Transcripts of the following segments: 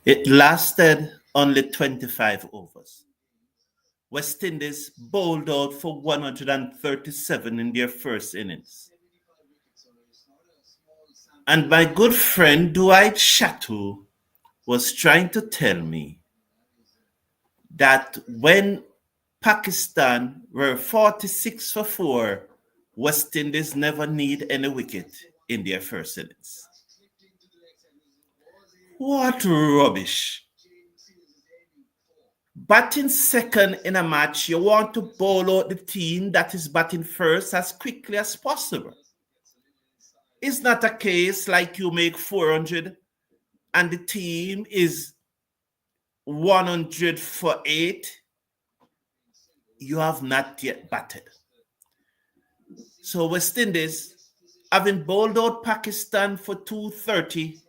It lasted only 25 overs. West Indies bowled out for 137 in their first innings. And my good friend Dwight Shatu was trying to tell me that when Pakistan were 46 for 4, West Indies never need any wicket in their first innings. What rubbish. Batting second in a match, you want to bowl out the team that is batting first as quickly as possible. It's not a case like you make 400 and the team is 100 for 8. You have not yet batted. So West Indies, having bowled out Pakistan for 230,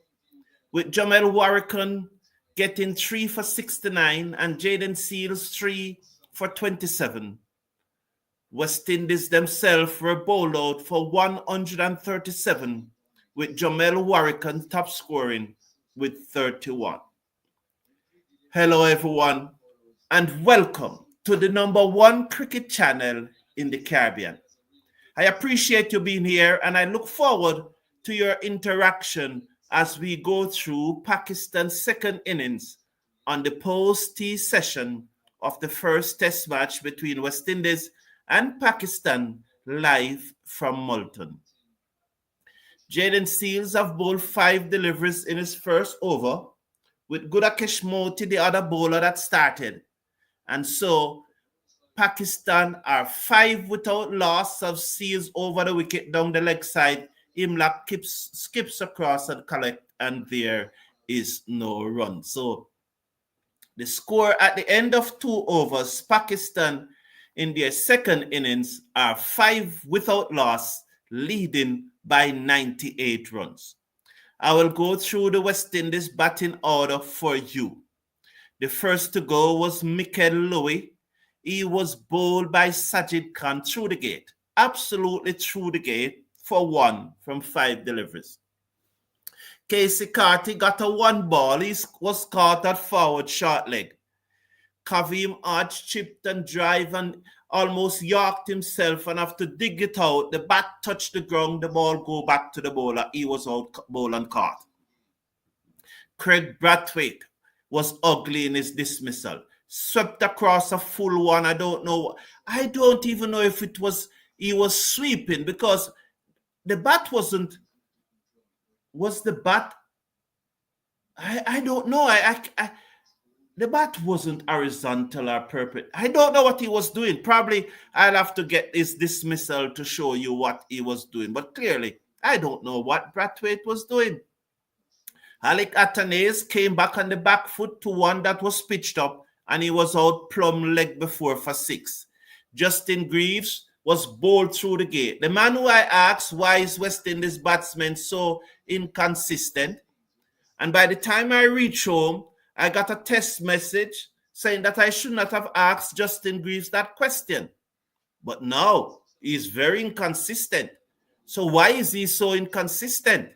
with Jamel Warrican getting 3 for 69 and Jayden Seales 3 for 27. West Indies themselves were bowled out for 137, with Jamel Warrican top scoring with 31. Hello everyone, and welcome to the #1 cricket channel in the Caribbean. I appreciate you being here and I look forward to your interaction as we go through Pakistan's second innings on the post-tea session of the first test match between West Indies and Pakistan live from Multan. Jayden Seales have bowled 5 deliveries in his first over, with Gudakesh Moti the other bowler that started. And so Pakistan are 5 without loss of Seales over the wicket down the leg side. Imlak skips across and collect, and there is no run. So the score at the end of 2 overs, Pakistan in their second innings are 5 without loss, leading by 98 runs. I will go through the West Indies batting order for you. The first to go was Mikel Louis. He was bowled by Sajid Khan through the gate, absolutely through the gate, for 1 from 5 deliveries. Casey Carty got a 1 ball. He was caught at forward short leg. Kavim Arch chipped and drive and almost yorked himself, and after dig it out, the bat touched the ground, the ball go back to the bowler. He was out bowl and caught. Craig Brathwaite was ugly in his dismissal. Swept across a full one. I don't even know if he was sweeping, because the bat wasn't. Was the bat? I don't know. The bat wasn't horizontal or perpendicular. I don't know what he was doing. Probably I'll have to get his dismissal to show you what he was doing. But clearly, I don't know what Brathwaite was doing. Alec Atanase came back on the back foot to one that was pitched up, and he was out plumb leg before for 6. Justin Greaves was bowled through the gate. The man who I asked, why is West Indies batsmen so inconsistent? And by the time I reached home, I got a text message saying that I should not have asked Justin Greaves that question. But now he's very inconsistent. So why is he so inconsistent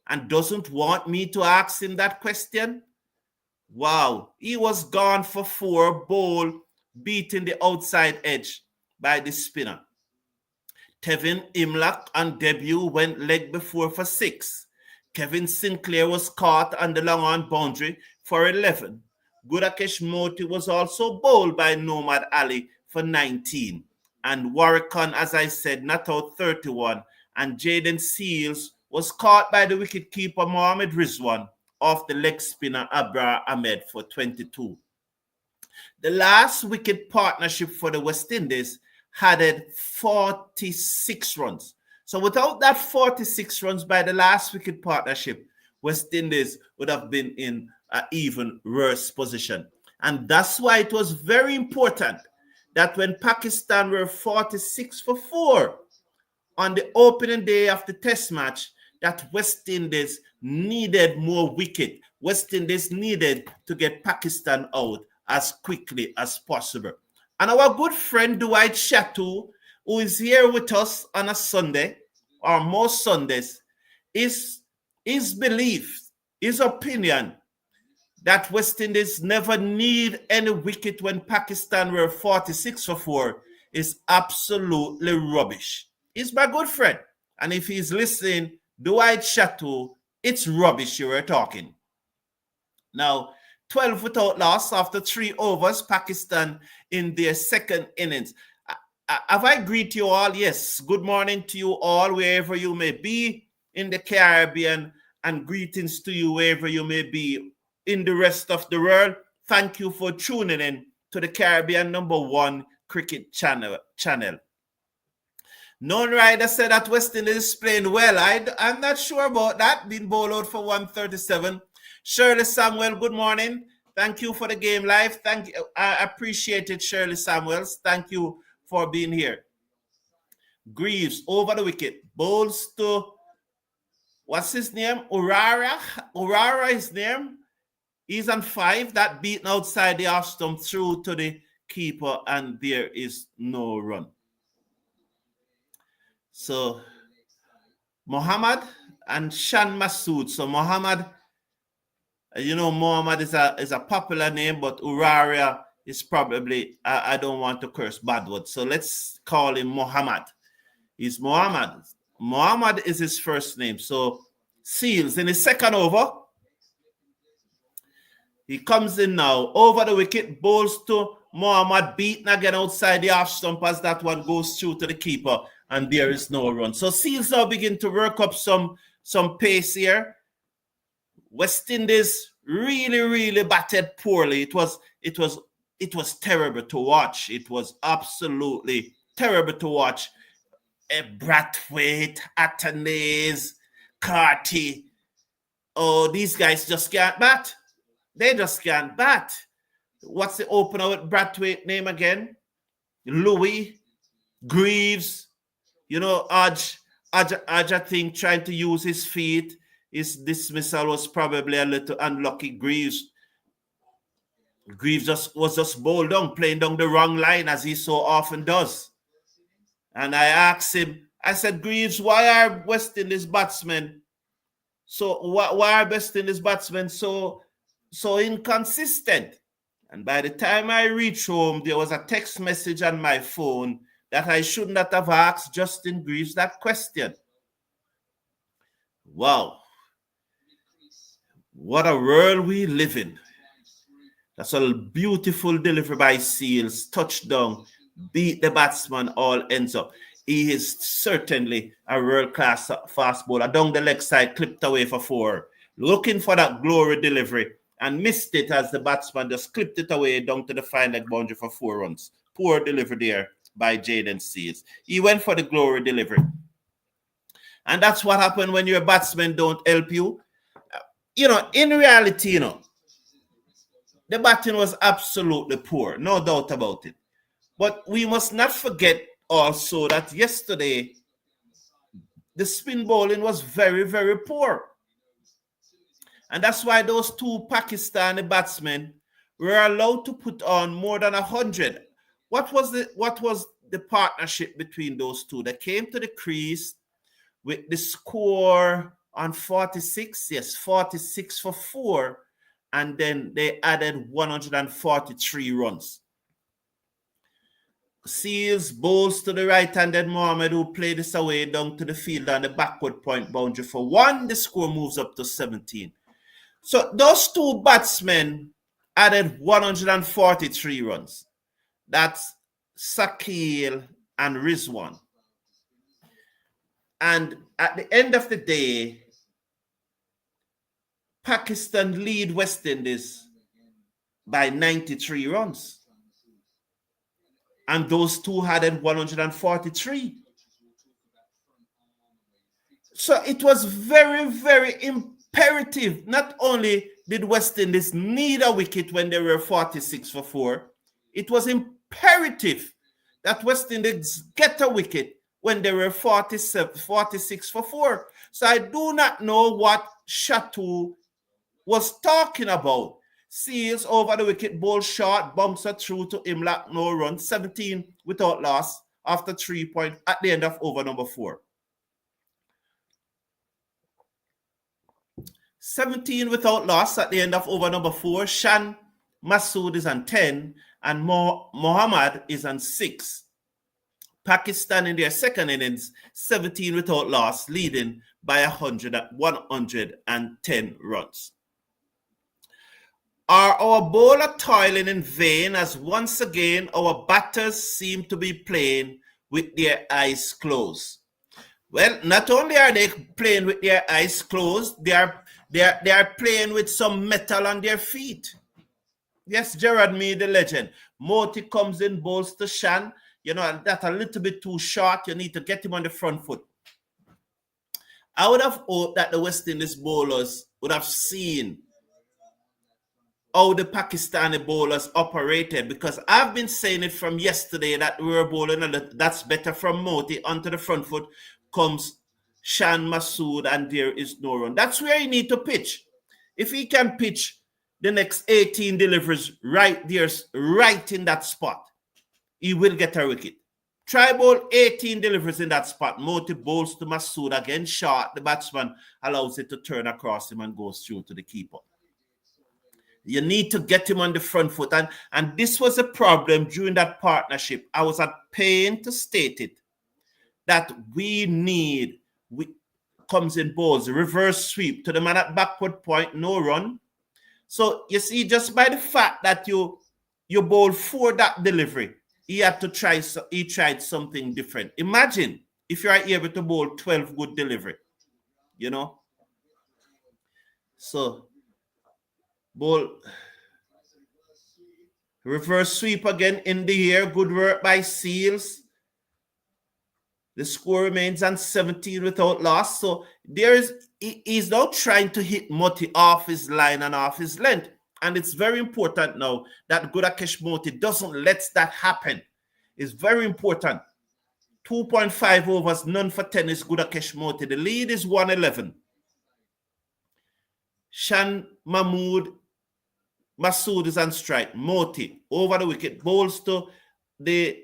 and doesn't want me to ask him that question? Wow, he was gone for 4, bowl, beating the outside edge by the spinner. Tevin Imlak on debut went leg before for 6. Kevin Sinclair was caught on the long on boundary for 11. Gudakesh Moti was also bowled by Nomad Ali for 19. And Warrican, as I said, not out 31. And Jayden Seales was caught by the wicketkeeper Mohammad Rizwan off the leg spinner Abrar Ahmed for 22. The last wicket partnership for the West Indies added 46 runs. So without that 46 runs by the last wicket partnership, West Indies would have been in an even worse position. And that's why it was very important that when Pakistan were 46 for 4 on the opening day of the test match, that West Indies needed more wicket. West Indies needed to get Pakistan out as quickly as possible. And our good friend Dwight Shatu, who is here with us on a Sunday, or most Sundays, his belief, his opinion that West Indies never need any wicket when Pakistan were 46 for 4 is absolutely rubbish. He's my good friend. And if he's listening, Dwight Chateau, it's rubbish you were talking. Now, 12 without loss after 3 overs, Pakistan in their second innings. Have I greet you all? Yes. Good morning to you all, wherever you may be in the Caribbean, and greetings to you wherever you may be in the rest of the world. Thank you for tuning in to the Caribbean #1 cricket channel. Non Rider said that West Indies is playing well. I'm not sure about that. Been bowled out for 137. Shirley Samuel, good morning. Thank you for the game live. Thank you. I appreciate it, Shirley Samuels. Thank you for being here. Greaves over the wicket. Bowls to, what's his name? Urara. Urara is name. He's on 5. That beaten outside the off stump through to the keeper, and there is no run. So Mohammad and Shan Masood. So Mohammad, Mohammad is a popular name, but Uraria is probably, I don't want to curse bad words. So let's call him Mohammad. He's Mohammad. Mohammad is his first name. So Seales in his second over. He comes in now over the wicket, bowls to Mohammad, beaten again outside the off stump as that one goes through to the keeper, and there is no run. So Seales now begin to work up some pace here. West Indies really, really batted poorly. It was terrible to watch. It was absolutely terrible to watch. Brathwaite, Atanase, Carty. Oh, these guys just can't bat. They just can't bat. What's the opener with Brathwaite name again? Louis, Greaves. Aj, I think, trying to use his feet. His dismissal was probably a little unlucky. Greaves was just bowled down, playing down the wrong line as he so often does. And I asked him, I said, Greaves, why are West Indies batsmen so inconsistent? And by the time I reached home, there was a text message on my phone that I should not have asked Justin Greaves that question. Wow. What a world we live in. That's a beautiful delivery by Seales. Touchdown, beat the batsman, all ends up. He is certainly a world-class fast bowler. Down the leg side, clipped away for 4. Looking for that glory delivery and missed it as the batsman just clipped it away down to the fine leg boundary for 4 runs. Poor delivery there by Jayden Seales. He went for the glory delivery. And that's what happened when your batsmen don't help you. In reality, the batting was absolutely poor, no doubt about it. But we must not forget also that yesterday, the spin bowling was very, very poor. And that's why those 2 Pakistani batsmen were allowed to put on more than 100. What was the partnership between those 2? They came to the crease with the score on 46. Yes, 46 for 4. And then they added 143 runs. Seales bowls to the right-handed Mohammad, who played this away down to the field on the backward point boundary for 1. The score moves up to 17. So those 2 batsmen added 143 runs. That's Shakeel and Rizwan. And at the end of the day, Pakistan lead West Indies by 93 runs. And those 2 added 143. So it was very, very imperative. Not only did West Indies need a wicket when they were 46 for 4, it was imperative that West Indies get a wicket when they were 46 for 4. So I do not know what Chateau was talking about. Seales over the wicket, ball short, bouncer through to Imlak, no run, 17 without loss after 3 points at the end of over number 4. 17 without loss at the end of over number 4. Shan Masood is on 10 and Mohammad is on 6. Pakistan in their second innings, 17 without loss, leading by 110 runs. Are our bowler toiling in vain as once again our batters seem to be playing with their eyes closed? Well, not only are they playing with their eyes closed, they are playing with some metal on their feet. Yes, Gerard Mead, the legend. Moti comes in, bowls to Shan. You know, that's a little bit too short. You need to get him on the front foot. I would have hoped that the West Indies bowlers would have seen how the Pakistani bowlers operated, because I've been saying it from yesterday that we were bowling and that's better from Moti onto the front foot comes Shan Masood and there is no run. That's where you need to pitch. If he can pitch the next 18 deliveries right there, right in that spot, he will get a wicket. Try bowl 18 deliveries in that spot. Moti bowls to Masood again short. The batsman allows it to turn across him and goes through to the keeper. You need to get him on the front foot. And this was a problem during that partnership. I was at pain to state it, that comes in balls, reverse sweep to the man at backward point, no run. So you see, just by the fact that you bowl for that delivery, he tried something different. Imagine if you are able to bowl 12 good delivery, you know. So bowl reverse sweep again in the air. Good work by Seales. The score remains on 17 without loss. So he's now trying to hit Moti off his line and off his length. And it's very important now that Gudakesh Moti doesn't let that happen. It's very important. 2.5 overs, none for 10 is Gudakesh Moti. The lead is 111. Shan Masood is on strike. Moti over the wicket, bowls to the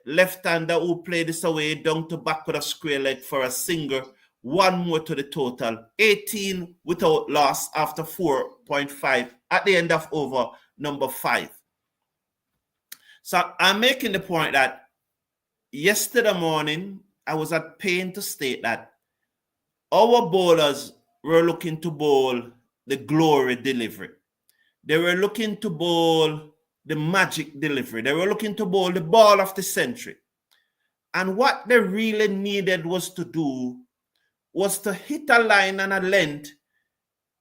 left-hander who played this away down to backward of square leg for a single. One more to the total. 18 without loss after 4.5 at the end of over number 5. So I'm making the point that yesterday morning, I was at pain to state that our bowlers were looking to bowl the glory delivery. They were looking to bowl the magic delivery. They were looking to bowl the ball of the century. And what they really needed was to do was to hit a line and a length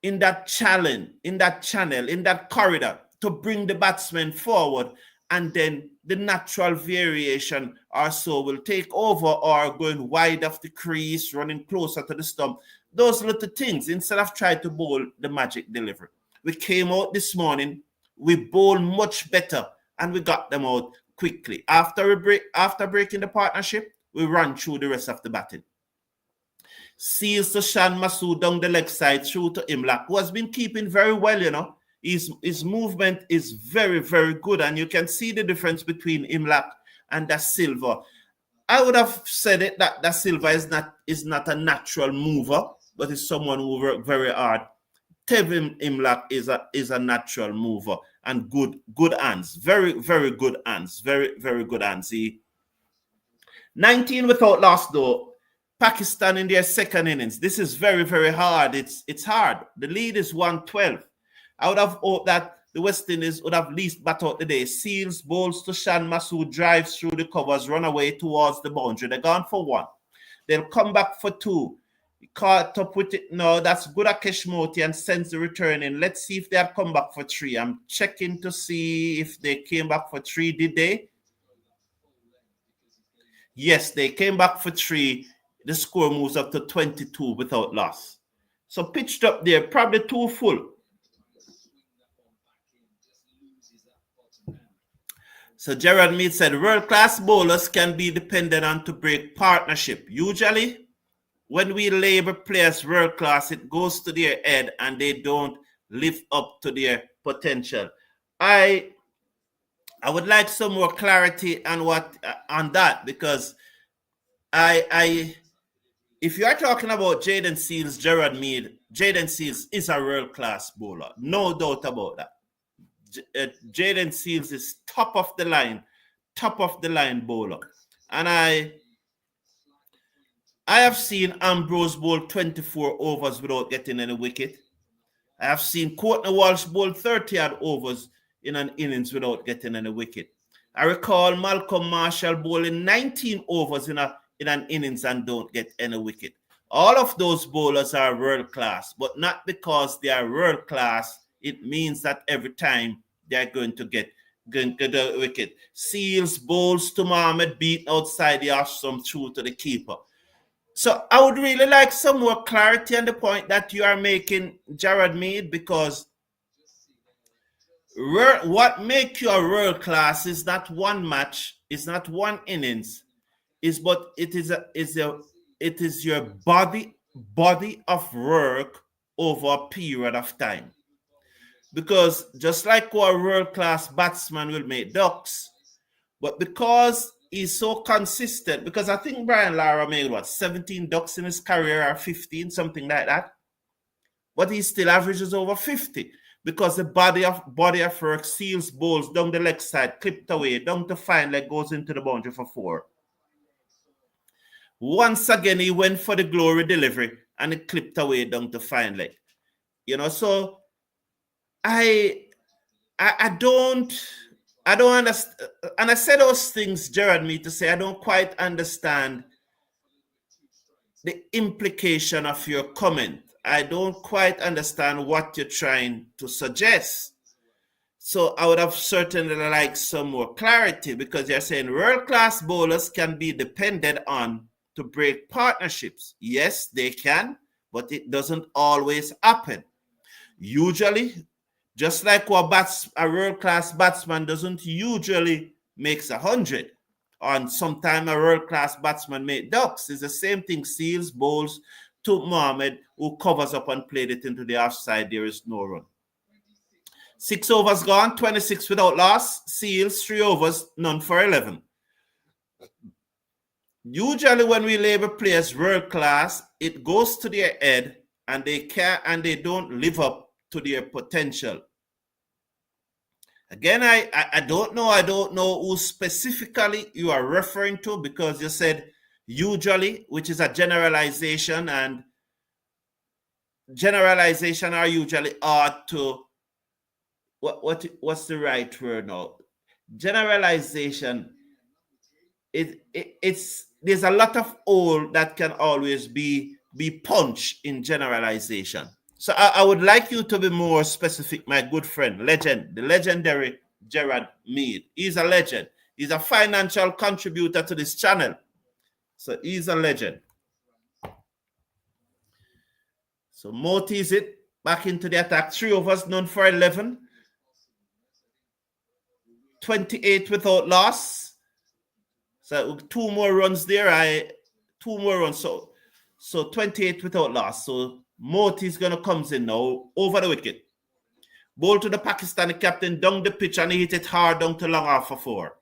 in that channel, in that corridor, to bring the batsman forward, and then the natural variation or so will take over, or going wide of the crease, running closer to the stump. Those little things, instead of trying to bowl the magic delivery. We came out this morning, we bowled much better, and we got them out quickly. After breaking the partnership, we ran through the rest of the batting. Seales to Shan Masood down the leg side through to Imlak, who has been keeping very well, you know. His movement is very, very good, and you can see the difference between Imlak and Da Silva. I would have said it that Da Silva is not a natural mover, but is someone who worked very hard. Tevin Imlak is a natural mover and good hands, very, very good hands, very, very good hands. 19 without loss though. Pakistan in their second innings. This is very, very hard. It's hard. The lead is 112. I would have hoped that the West Indies would have least bat out the day. Seales bowls to Shan Masood, drives through the covers, run away towards the boundary. They're gone for 1. They'll come back for 2. Caught up with it now. That's Gudakesh Moti and sends the return in. Let's see if they have come back for 3. I'm checking to see if they came back for 3. Did they? Yes, they came back for 3. The score moves up to 22 without loss. So pitched up there, probably too full. So Gerard Mead said, world-class bowlers can be dependent on to break partnership. Usually, when we label players world-class, it goes to their head and they don't live up to their potential. I would like some more clarity on that, because if you are talking about Jayden Seales, Gerard Mead, Jayden Seales is a world-class bowler. No doubt about that. Jayden Seales is top of the line bowler. And I have seen Ambrose bowl 24 overs without getting any wicket. I have seen Courtney Walsh bowl 30-odd overs in an innings without getting any wicket. I recall Malcolm Marshall bowling 19 overs in an innings and don't get any wicket. All of those bowlers are world class, but not because they are world class, it means that every time they're going to get a wicket. Seales bowls to Mohammad, beat outside the off stump through to the keeper. So I would really like some more clarity on the point that you are making, Gerard Mead, because what makes you a world class is not one match, is not one innings, but it is your body of work over a period of time. Because just like our world-class batsman will make ducks, but because he's so consistent, because I think Brian Lara made 17 ducks in his career or 15, something like that. But he still averages over 50 because the body of work, Seales bowls down the leg side, clipped away, down to fine leg, goes into the boundary for 4. Once again, he went for the glory delivery and it clipped away down to fine leg. So I don't understand, and I said those things, Gerard, me to say I don't quite understand the implication of your comment. I don't quite understand what you're trying to suggest. So I would have certainly liked some more clarity, because you're saying world-class bowlers can be depended on to break partnerships. Yes, they can, but it doesn't always happen. Usually, just like a world-class batsman doesn't usually makes 100, and sometimes a world-class batsman make ducks. It's the same thing. Seales bowls to Mohammad, who covers up and played it into the offside. There is no run. 6 overs gone, 26 without loss. Seales 3 overs, none for 11. Usually, when we label players world-class, it goes to their head, and they don't live up to their potential. Again, I don't know who specifically you are referring to, because you said usually, which is a generalization, and generalization are usually odd to what's the right word now? Generalization, it's there's a lot of hole that can always be punched in generalization. So I would like you to be more specific, my good friend, the legendary Gerard Mead. He's a legend. He's a financial contributor to this channel. So he's a legend. So Moti is it. Back into the attack. 3 overs, none for 11. 28 without loss. So 2 more runs there. 2 more runs. So 28 without loss. So Moti is going to come in now over the wicket. Ball to the Pakistani captain down the pitch, and he hit it hard down to long off for 4.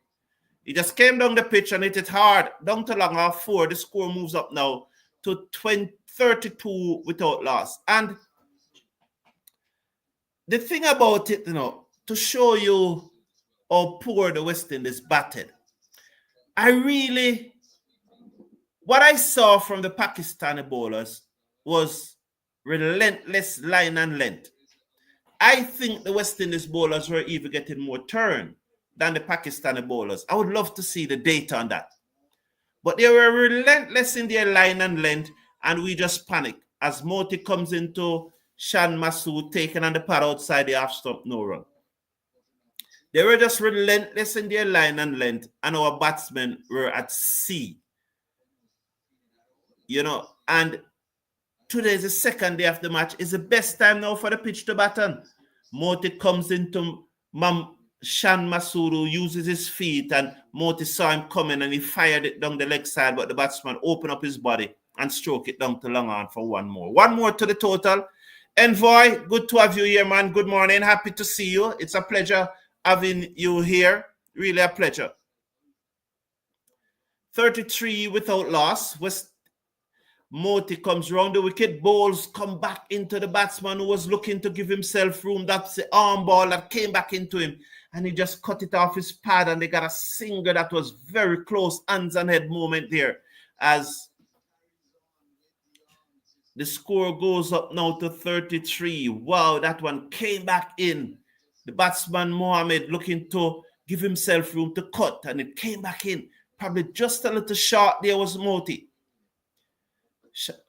He just came down the pitch and hit it hard down to long off 4. The score moves up now to 32 without loss. And the thing about it, to show you how poor the West Indies batted, what I saw from the Pakistani bowlers was relentless line and length. I think the West Indies bowlers were even getting more turn than the Pakistani bowlers. I would love to see the data on that. But they were relentless in their line and length, and we just panicked as Moti comes into Shan Masood, taken on the pad outside the half stump, no run. They were just relentless in their line and length, and our batsmen were at sea. And today is the second day of the match. It's the best time now for the pitch to bat on. Moti comes into Shan Masood, who uses his feet, and Moti saw him coming and he fired it down the leg side, but the batsman opened up his body and stroke it down to long on for 1 more. 1 more to the total. Envoy, good to have you here, man. Good morning. Happy to see you. It's a pleasure having you here. Really a pleasure. 33 without loss. Moti comes round the wicket, balls come back into the batsman who was looking to give himself room. That's the arm ball that came back into him. And he just cut it off his pad, and they got a single that was very close, hands and head moment there. As the score goes up now to 33. Wow, that one came back in. The batsman Mohammad looking to give himself room to cut, and it came back in. Probably just a little short there was Moti.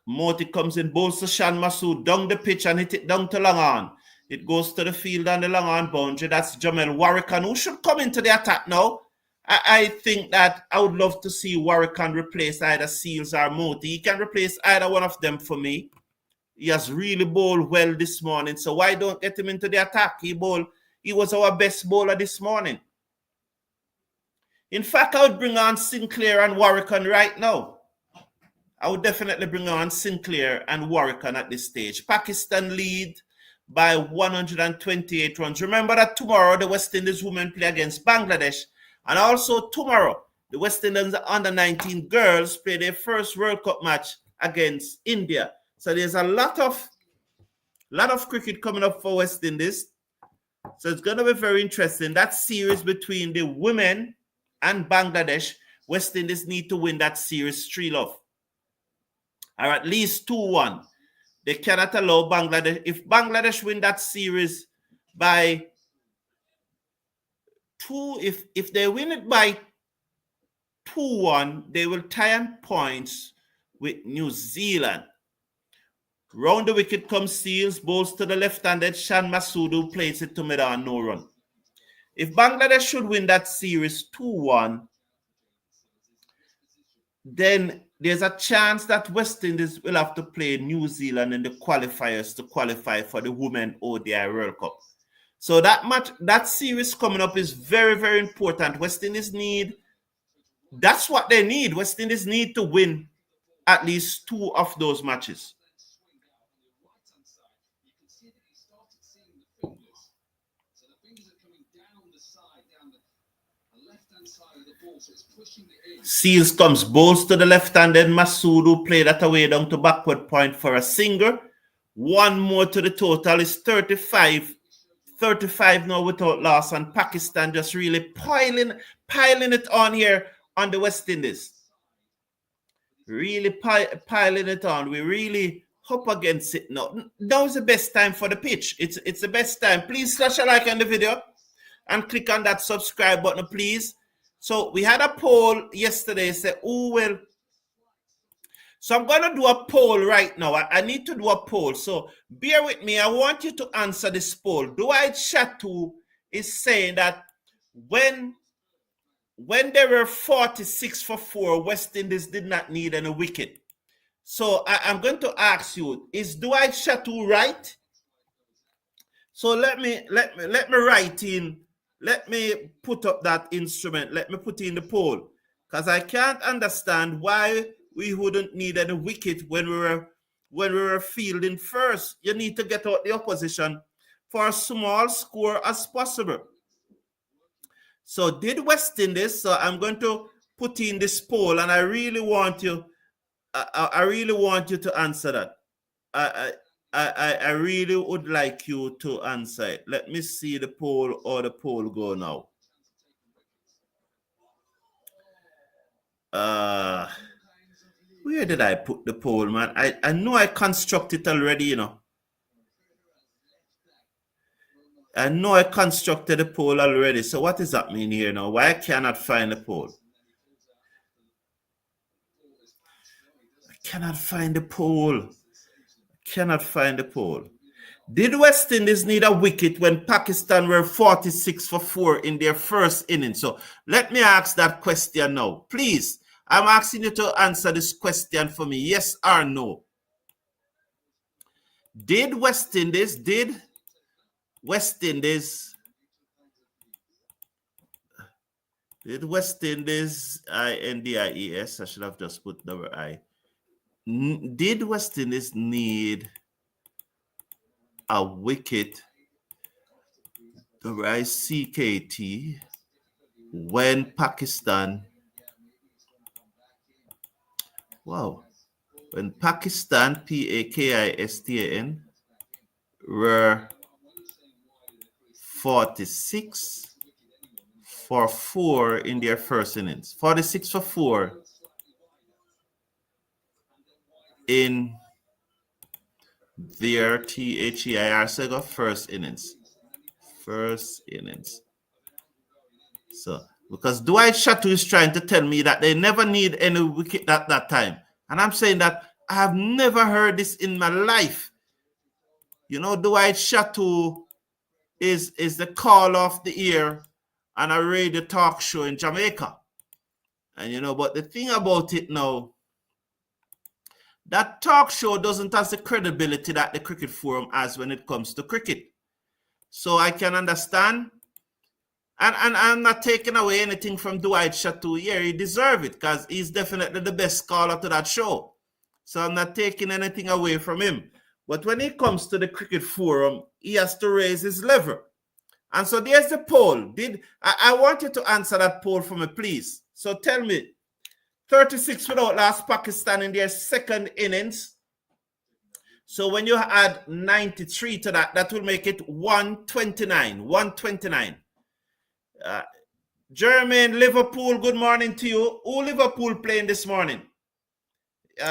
Moti comes in, bowls to Shan Masood down the pitch and hit it down to long on. It goes to the field and the long on boundary. That's Jamel Warrican, who should come into the attack now. I think that I would love to see Warrican replace either Seales or Moti. He can replace either one of them for me. He has really bowled well this morning, so why don't get him into the attack? He was our best bowler this morning. In fact, I would bring on Sinclair and Warrican right now. I would definitely bring on Sinclair and Warrican at this stage. Pakistan lead by 128 runs. Remember that tomorrow the West Indies women play against Bangladesh. And also tomorrow, the West Indies under-19 girls play their first World Cup match against India. So there's a lot of cricket coming up for West Indies. So it's going to be very interesting. That series between the women and Bangladesh, West Indies need to win that series 3-0. Or at least 2-1. They cannot allow Bangladesh. If Bangladesh win that series by 2, if they win it by 2-1, they will tie on points with New Zealand. Round the wicket comes Seales, bowls to the left-handed Shan Masood, who plays it to mid-on, no run. If Bangladesh should win that series 2-1, then there's a chance that West Indies will have to play New Zealand in the qualifiers to qualify for the Women ODI World Cup. So that series coming up is very, very important. West Indies that's what they need. West Indies need to win at least 2 of those matches. Seales comes, bowls to the left-handed Masood, who played that away down to backward point for a single. One more to the total is 35. 35 now without loss, and Pakistan just really piling it on here on the West Indies. Really piling it on. We really up against it now. Now's the best time for the pitch. It's the best time. Please slash a like on the video and click on that subscribe button, please. So we had a poll yesterday, say who will. So I'm going to do a poll right now. I need to do a poll. So bear with me. I want you to answer this poll. Dwight Shatu is saying that when they were 46 for 4, West Indies did not need any wicket. So I'm going to ask you, is Dwight Shatu right? So let me write in. Let me put up that instrument. Let me put in the poll, because I can't understand why we wouldn't need any wicket when we were fielding first. You need to get out the opposition for a small score as possible. So did West Indies? So I'm going to put in this poll, and I really want you. I really want you to answer that. I really would like you to answer it. Let me see the poll or the poll go now. Where did I put the poll, man? I know I constructed it already, you know. I know I constructed the poll already. So what does that mean here now? Why I cannot find the poll? I cannot find the poll. Cannot find the poll. Did West Indies need a wicket when Pakistan were 46 for 4 in their first innings? So let me ask that question now. Please, I'm asking you to answer this question for me. Yes or no? Did West Indies, Indies, I should have just put double I. Did West Indies need a wicket, double I CKT, when Pakistan, wow, when Pakistan, Pakistan, were 46 for 4 in their first innings. 46 for 4 in their THEIR Sega first innings. First innings. So, because Dwight Shatu is trying to tell me that they never need any wicket at that time. And I'm saying that I have never heard this in my life. You know, Dwight Shatu is the call of the year on a radio talk show in Jamaica. And you know, but the thing about it now, that talk show doesn't have the credibility that the cricket forum has when it comes to cricket. So I can understand. And I'm not taking away anything from Dwight Shatu. Yeah, he deserves it because he's definitely the best caller to that show. So I'm not taking anything away from him. But when it comes to the cricket forum, he has to raise his level. And so there's the poll. I want you to answer that poll for me, please. So tell me, 36 without last Pakistan in their second innings. So when you add 93 to that, that will make it 129. 129. Jermaine, Liverpool, good morning to you. Who Liverpool playing this morning?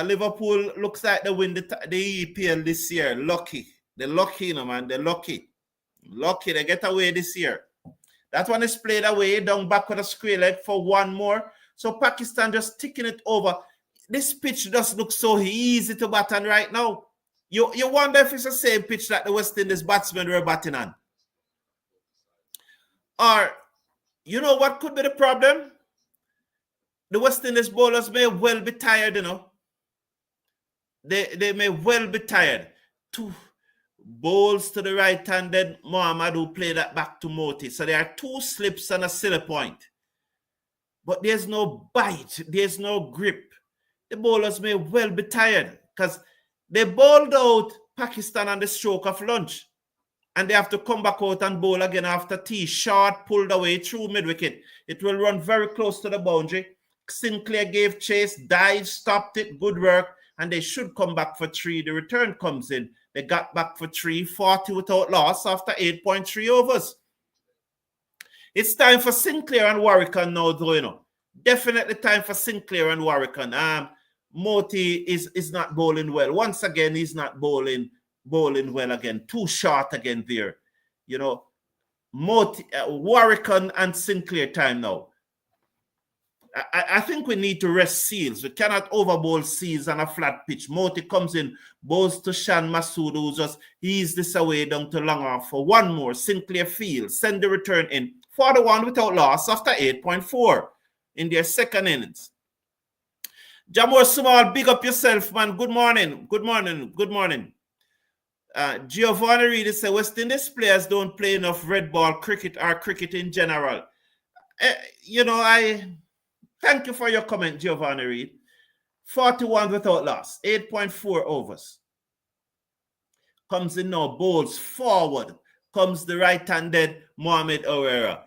Liverpool looks like they win the EPL this year. Lucky. They're lucky, you know, man. They're lucky. Lucky they get away this year. That one is played away, down back with a square leg for one more. So Pakistan just ticking it over. This pitch just looks so easy to bat on right now. You wonder if it's the same pitch that the West Indies batsmen were batting on. Or, you know what could be the problem? The West Indies bowlers may well be tired, you know. They may well be tired. Two bowls to the right hand, then Mohammad who played that back to Moti. So there are 2 slips and a silly point. But there's no bite. There's no grip. The bowlers may well be tired because they bowled out Pakistan on the stroke of lunch. And they have to come back out and bowl again after tea. Short pulled away through mid-wicket. It will run very close to the boundary. Sinclair gave chase, dived, stopped it. Good work. And they should come back for 3. The return comes in. They got back for 3, 40 without loss after 8.3 overs. It's time for Sinclair and Warwickon now, though, you know. Definitely time for Sinclair and Warwickon. Moti is not bowling well. Once again, he's not bowling well again. Too short again there. You know, Warwickon and Sinclair time now. I think we need to rest Seales. We cannot overbowl Seales on a flat pitch. Moti comes in, bowls to Shan Masood, who just ease this away down to long off for one more. Sinclair fields, send the return in. 41 without loss after 8.4 in their second innings. Jamor Sumal, big up yourself, man. Good morning. Good morning. Good morning. Giovanni Reed said West Indies players don't play enough red ball cricket or cricket in general. You know, I thank you for your comment, Giovanni Reed. 41 without loss, 8.4 overs. Comes in now, bowls forward. Comes the right-handed Mohamed Owera.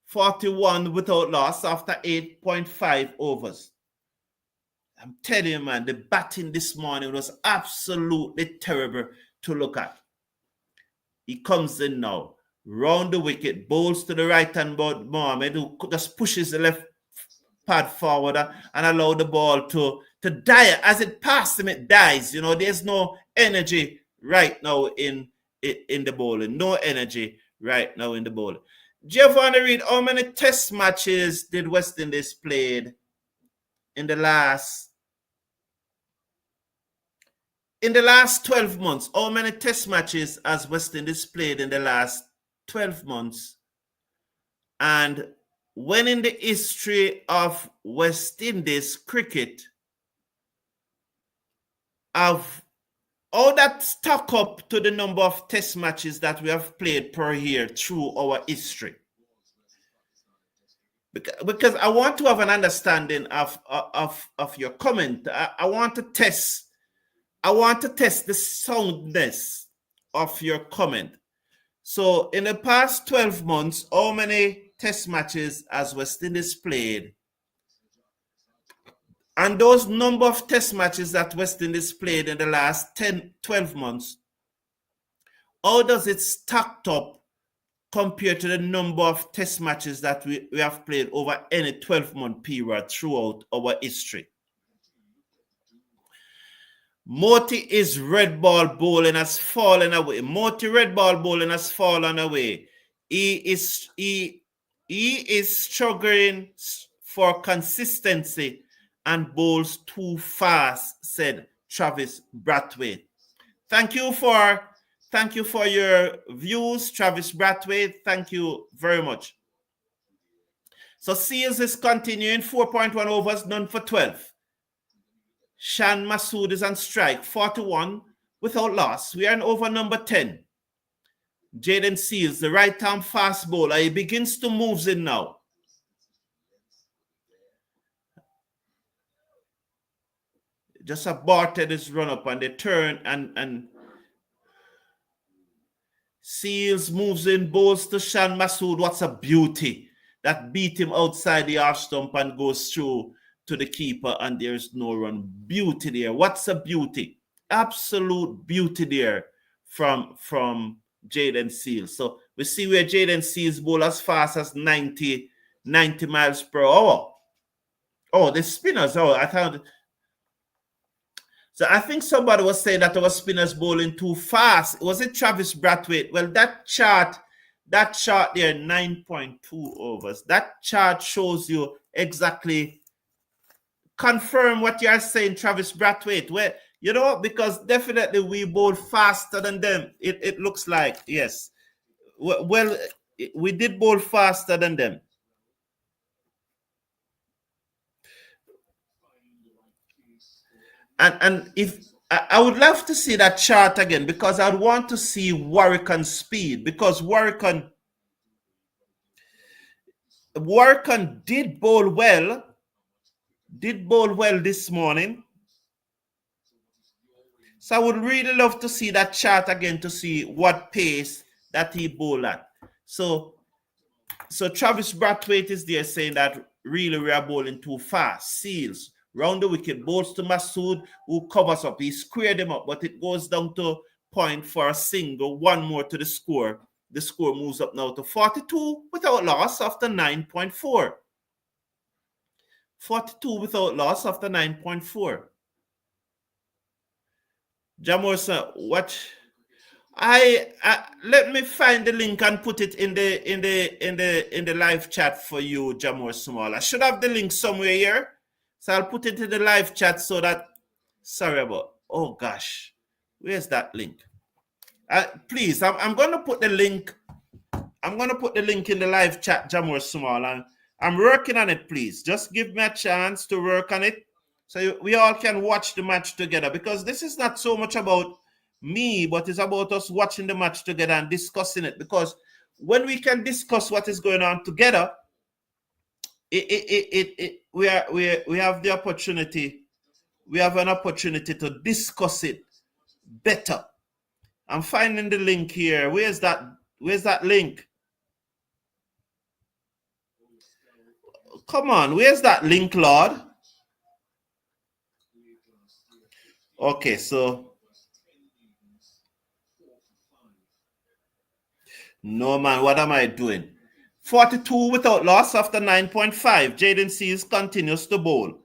41 without loss after 8.5 overs. I'm telling you, man, the batting this morning was absolutely terrible to look at. He comes in now, round the wicket, bowls to the right-hand Mohamed, who just pushes the left pad forward and allow the ball to die. As it passes him, it dies. You know, there's no energy right now in the bowling. No energy right now in the bowling. Giovanni Reed, how many test matches did West Indies played in the last 12 months? How many test matches has West Indies played in the last 12 months? And when in the history of West Indies cricket, all that stack up to the number of test matches that we have played per year through our history? Because I want to have an understanding of your comment. I want to test the soundness of your comment. So in the past 12 months, how many test matches has West Indies played? And those number of test matches that West Indies played in the last 10, 12 months, how does it stack up compared to the number of test matches that we have played over any 12-month period throughout our history? Moti is red ball bowling has fallen away. Moti red ball bowling has fallen away. He is struggling for consistency and bowls too fast, said Travis Brathwaite. Thank you for your views, Travis Brathwaite. Thank you very much. So Seales is continuing, 4.1 overs, none for 12. Shan Masood is on strike, 41 without loss. We are in over number 10. Jayden Seales, the right-arm fast bowler, he begins to move in now. Just aborted his run-up and they turn and Seales moves in, bowls to Shan Masood. What's a beauty. That beat him outside the half stump and goes through to the keeper and there's no run. Beauty there. What's a beauty? Absolute beauty there from Jayden Seales. So we see where Jayden Seales bowl as fast as 90 miles per hour. Oh, the spinners. Oh, I thought. So I think somebody was saying that our spinners bowling too fast. Was it Travis Brathwaite? Well, that chart there, 9.2 overs. That chart shows you exactly, confirm what you are saying, Travis Brathwaite. Well, you know, because definitely we bowl faster than them. It looks like, yes. Well, we did bowl faster than them. And if I would love to see that chart again, because I'd want to see Warrican speed, because Warrican did bowl well this morning. So I would really love to see that chart again to see what pace that he bowled at. So Travis Brathwaite is there saying that really we are bowling too fast. Seales round the wicket, bowls to Masood, who covers up. He squared him up, but it goes down to point for a single. One more to the score. The score moves up now to 42 without loss after 9.4. 42 without loss after 9.4. Jamorsa, what? Let me find the link and put it in the live chat for you, Jamor Small. I should have the link somewhere here. So I'll put it in the live chat so that, sorry about, oh gosh, where's that link? Please, I'm going to put the link. I'm going to put the link in the live chat, Jamor Small, and I'm working on it, please. Just give me a chance to work on it so we all can watch the match together, because this is not so much about me, but it's about us watching the match together and discussing it, because when we can discuss what is going on together, we have the opportunity, we have an opportunity to discuss it better. I'm finding the link here. Where's that link? Come on, where's that link, Lord? Okay, so no, man, what am I doing? 42 without loss after 9.5. Jayden Seales continues to bowl.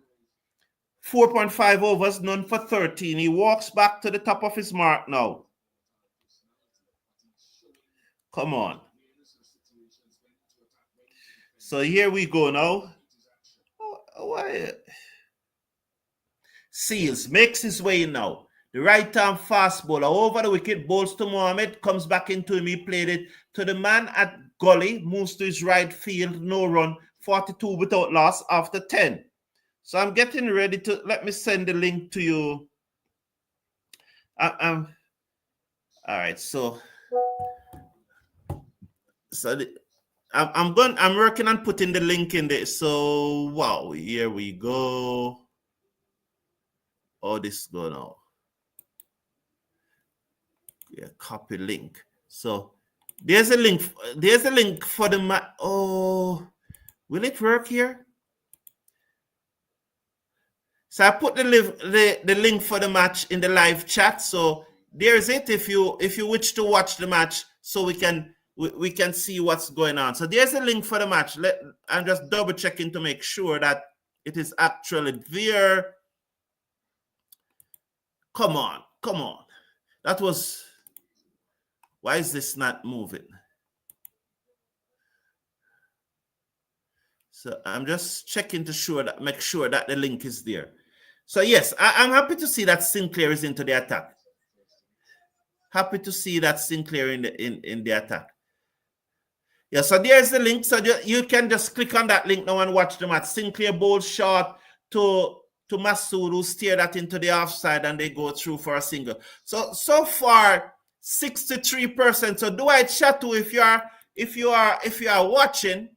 4.5 overs, none for 13. He walks back to the top of his mark now. Come on. So here we go now. Why? Seales makes his way now. The right-arm fast bowler over the wicket, bowls to Mohammed, comes back into him. He played it to the man at gully, moves to his right field, no run, 42 without loss after 10. So I'm getting ready to, let me send the link to you. All right, so I'm working on putting the link in there. So wow, here we go. Oh, this is going on. Yeah, copy link. So there's a link for the oh, will it work here? So I put the link for the match in the live chat. So there's it if you wish to watch the match, so we can see what's going on. So there's a link for the match. I'm just double checking to make sure that it is actually there. Come on. That was, why is this not moving? So I'm just checking to make sure that the link is there. So yes, I'm happy to see that Sinclair is into the attack. Happy to see that Sinclair in the attack. Yeah, so there's the link. So you can just click on that link now and watch the match. Sinclair bowls short to Masoud, who steered that into the offside, and they go through for a single. So far, 63%. So Dwight Shatu, if you are watching,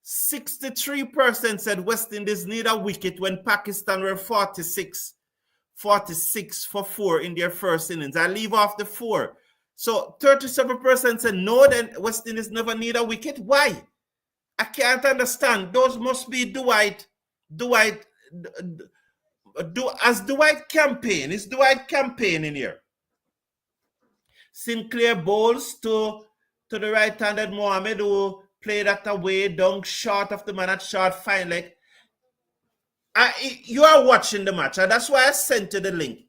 63% said West Indies need a wicket when Pakistan were 46 for 4 in their first innings. I leave off the 4. So 37% said no, then West Indies never need a wicket. Why? I can't understand. Those must be Dwight campaign. Is Dwight campaigning here? Sinclair bowls to the right-handed Mohammad, who played that away, down short of the man at short fine leg. You are watching the match, and that's why I sent you the link.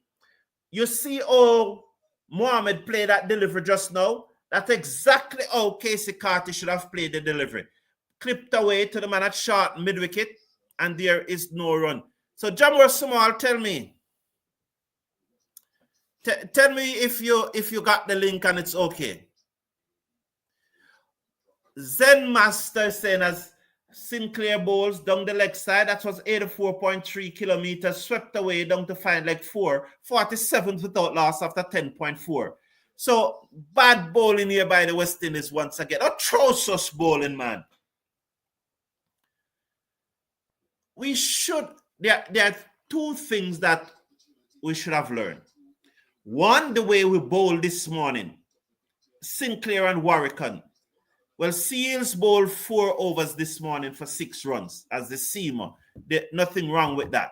You see how Mohammad played that delivery just now? That's exactly how Casey Carty should have played the delivery. Clipped away to the man at short mid-wicket, and there is no run. So Jamur Small, tell me. Tell me if you got the link and it's okay. Zen Master saying as Sinclair bowls down the leg side, that was 84.3 kilometers, swept away down to fine leg 4, 47th without loss after 10.4. So bad bowling here by the West Indies once again. Atrocious bowling, man. There are 2 things that we should have learned. One, the way we bowled this morning, Sinclair and Warwickon. Well, Seales bowled 4 overs this morning for 6 runs as the seamer. Nothing wrong with that.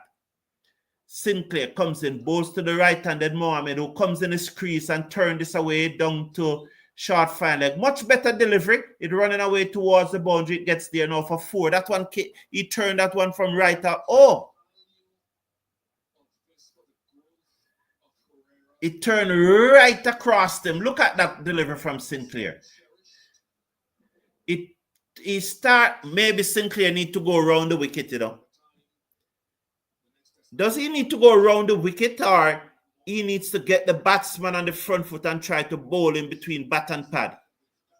Sinclair comes in, bowls to the right-handed Mohammad, who comes in his crease and turns this away down to short fine leg. Much better delivery. It running away towards the boundary. It gets there now for 4. That one, he turned that one from right out. Oh! It turned right across them. Look at that delivery from Sinclair. Maybe Sinclair need to go around the wicket, Does he need to go around the wicket, or he needs to get the batsman on the front foot and try to bowl in between bat and pad?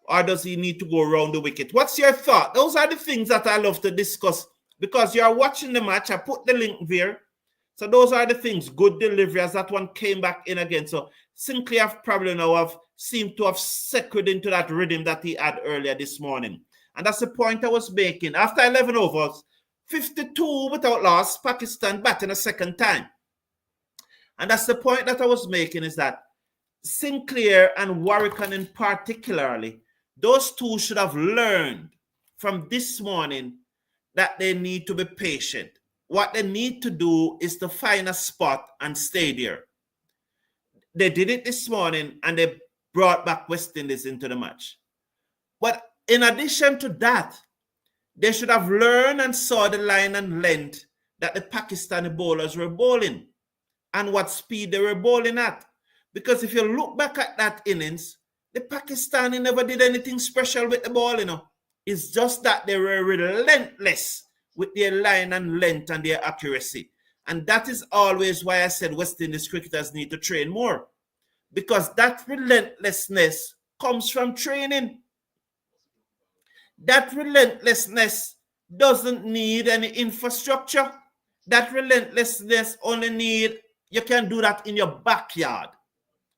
Or does he need to go around the wicket? What's your thought? Those are the things that I love to discuss, because you're watching the match. I put the link there. So those are the things. Good delivery, as that one came back in again. So Sinclair probably now seemed to have settled into that rhythm that he had earlier this morning. And that's the point I was making. After 11 overs, 52 without loss, Pakistan batting a second time. And that's the point that I was making, is that Sinclair and Warwickon in particularly, those 2 should have learned from this morning that they need to be patient. What they need to do is to find a spot and stay there. They did it this morning, and they brought back West Indies into the match. But in addition to that, they should have learned and saw the line and length that the Pakistani bowlers were bowling and what speed they were bowling at. Because if you look back at that innings, the Pakistani never did anything special with the ball, It's just that they were relentless with their line and length and their accuracy. And that is always why I said West Indies cricketers need to train more. Because that relentlessness comes from training. That relentlessness doesn't need any infrastructure. That relentlessness you can do that in your backyard.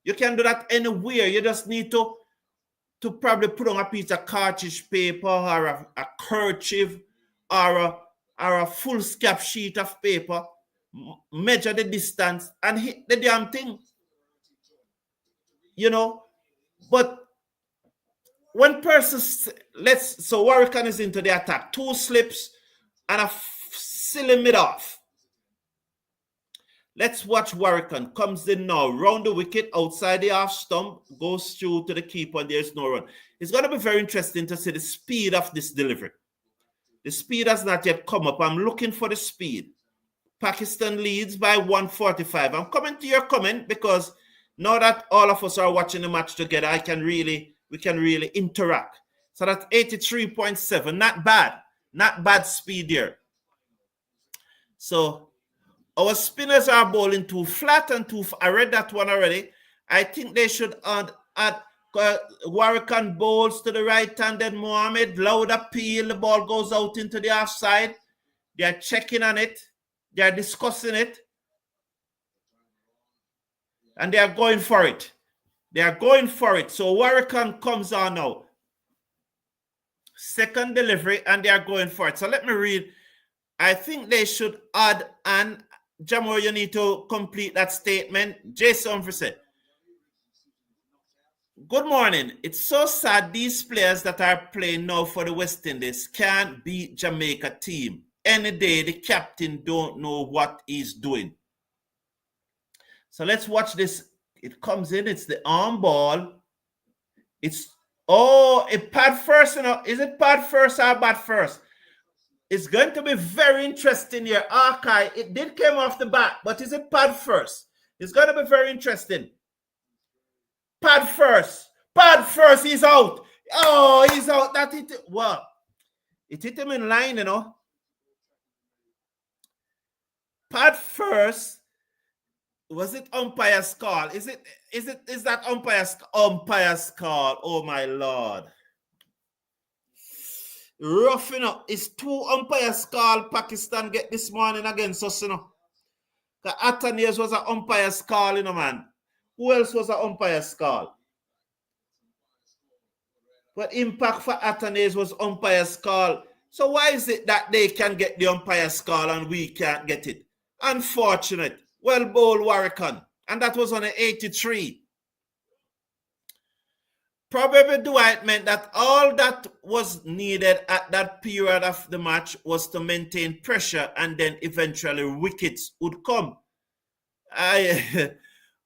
You can do that anywhere. You just need to probably put on a piece of cartridge paper, or a kerchief, or a foolscap sheet of paper, measure the distance and hit the damn thing. But when persons, so Warwickon is into the attack, 2 slips and a silly mid-off. Let's watch Warrican. Comes in now, round the wicket, outside the half stump, goes through to the keeper, and there's no run. It's going to be very interesting to see the speed of this delivery. The speed has not yet come up. I'm looking for the speed. Pakistan leads by 145. I'm coming to your comment because now that all of us are watching the match together, we can really interact. So that's 83.7. Not bad. Not bad speed here. So our spinners are bowling too flat and too. I read that one already. I think they should add Warrican bowls to the right hand, then Mohammed, loud appeal, the ball goes out into the offside. They are checking on it. They are discussing it. And they are going for it. They are going for it. So Warrican comes on now. Second delivery, and they are going for it. So let me read. I think they should add, and Jamo, you need to complete that statement. Jason Humphrey said, good morning. It's so sad these players that are playing now for the West Indies can't beat Jamaica team. Any day, the captain don't know what he's doing. So let's watch this. It comes in. It's the arm ball. It's, it pad first. You know, is it pad first or bat first? It's going to be very interesting here. Archive. It did come off the bat, but is it pad first? It's going to be very interesting. Pad first. Pad first. He's out. Oh, he's out. That hit it. Well, it hit him in line, you know. Pad first. Was it umpire's call? Is that umpire's call? Oh my Lord. Roughing up. It's two umpires call Pakistan get this morning against us, you know. The Athanaze was an umpire's call, you know, man. Who else was an umpire's call? But impact for Athanaze was umpire's call. So why is it that they can get the umpire's call and we can't get it? Unfortunate. Well bowled Warrican. And that was on an 83. Probably Dwight meant that all that was needed at that period of the match was to maintain pressure, and then eventually wickets would come.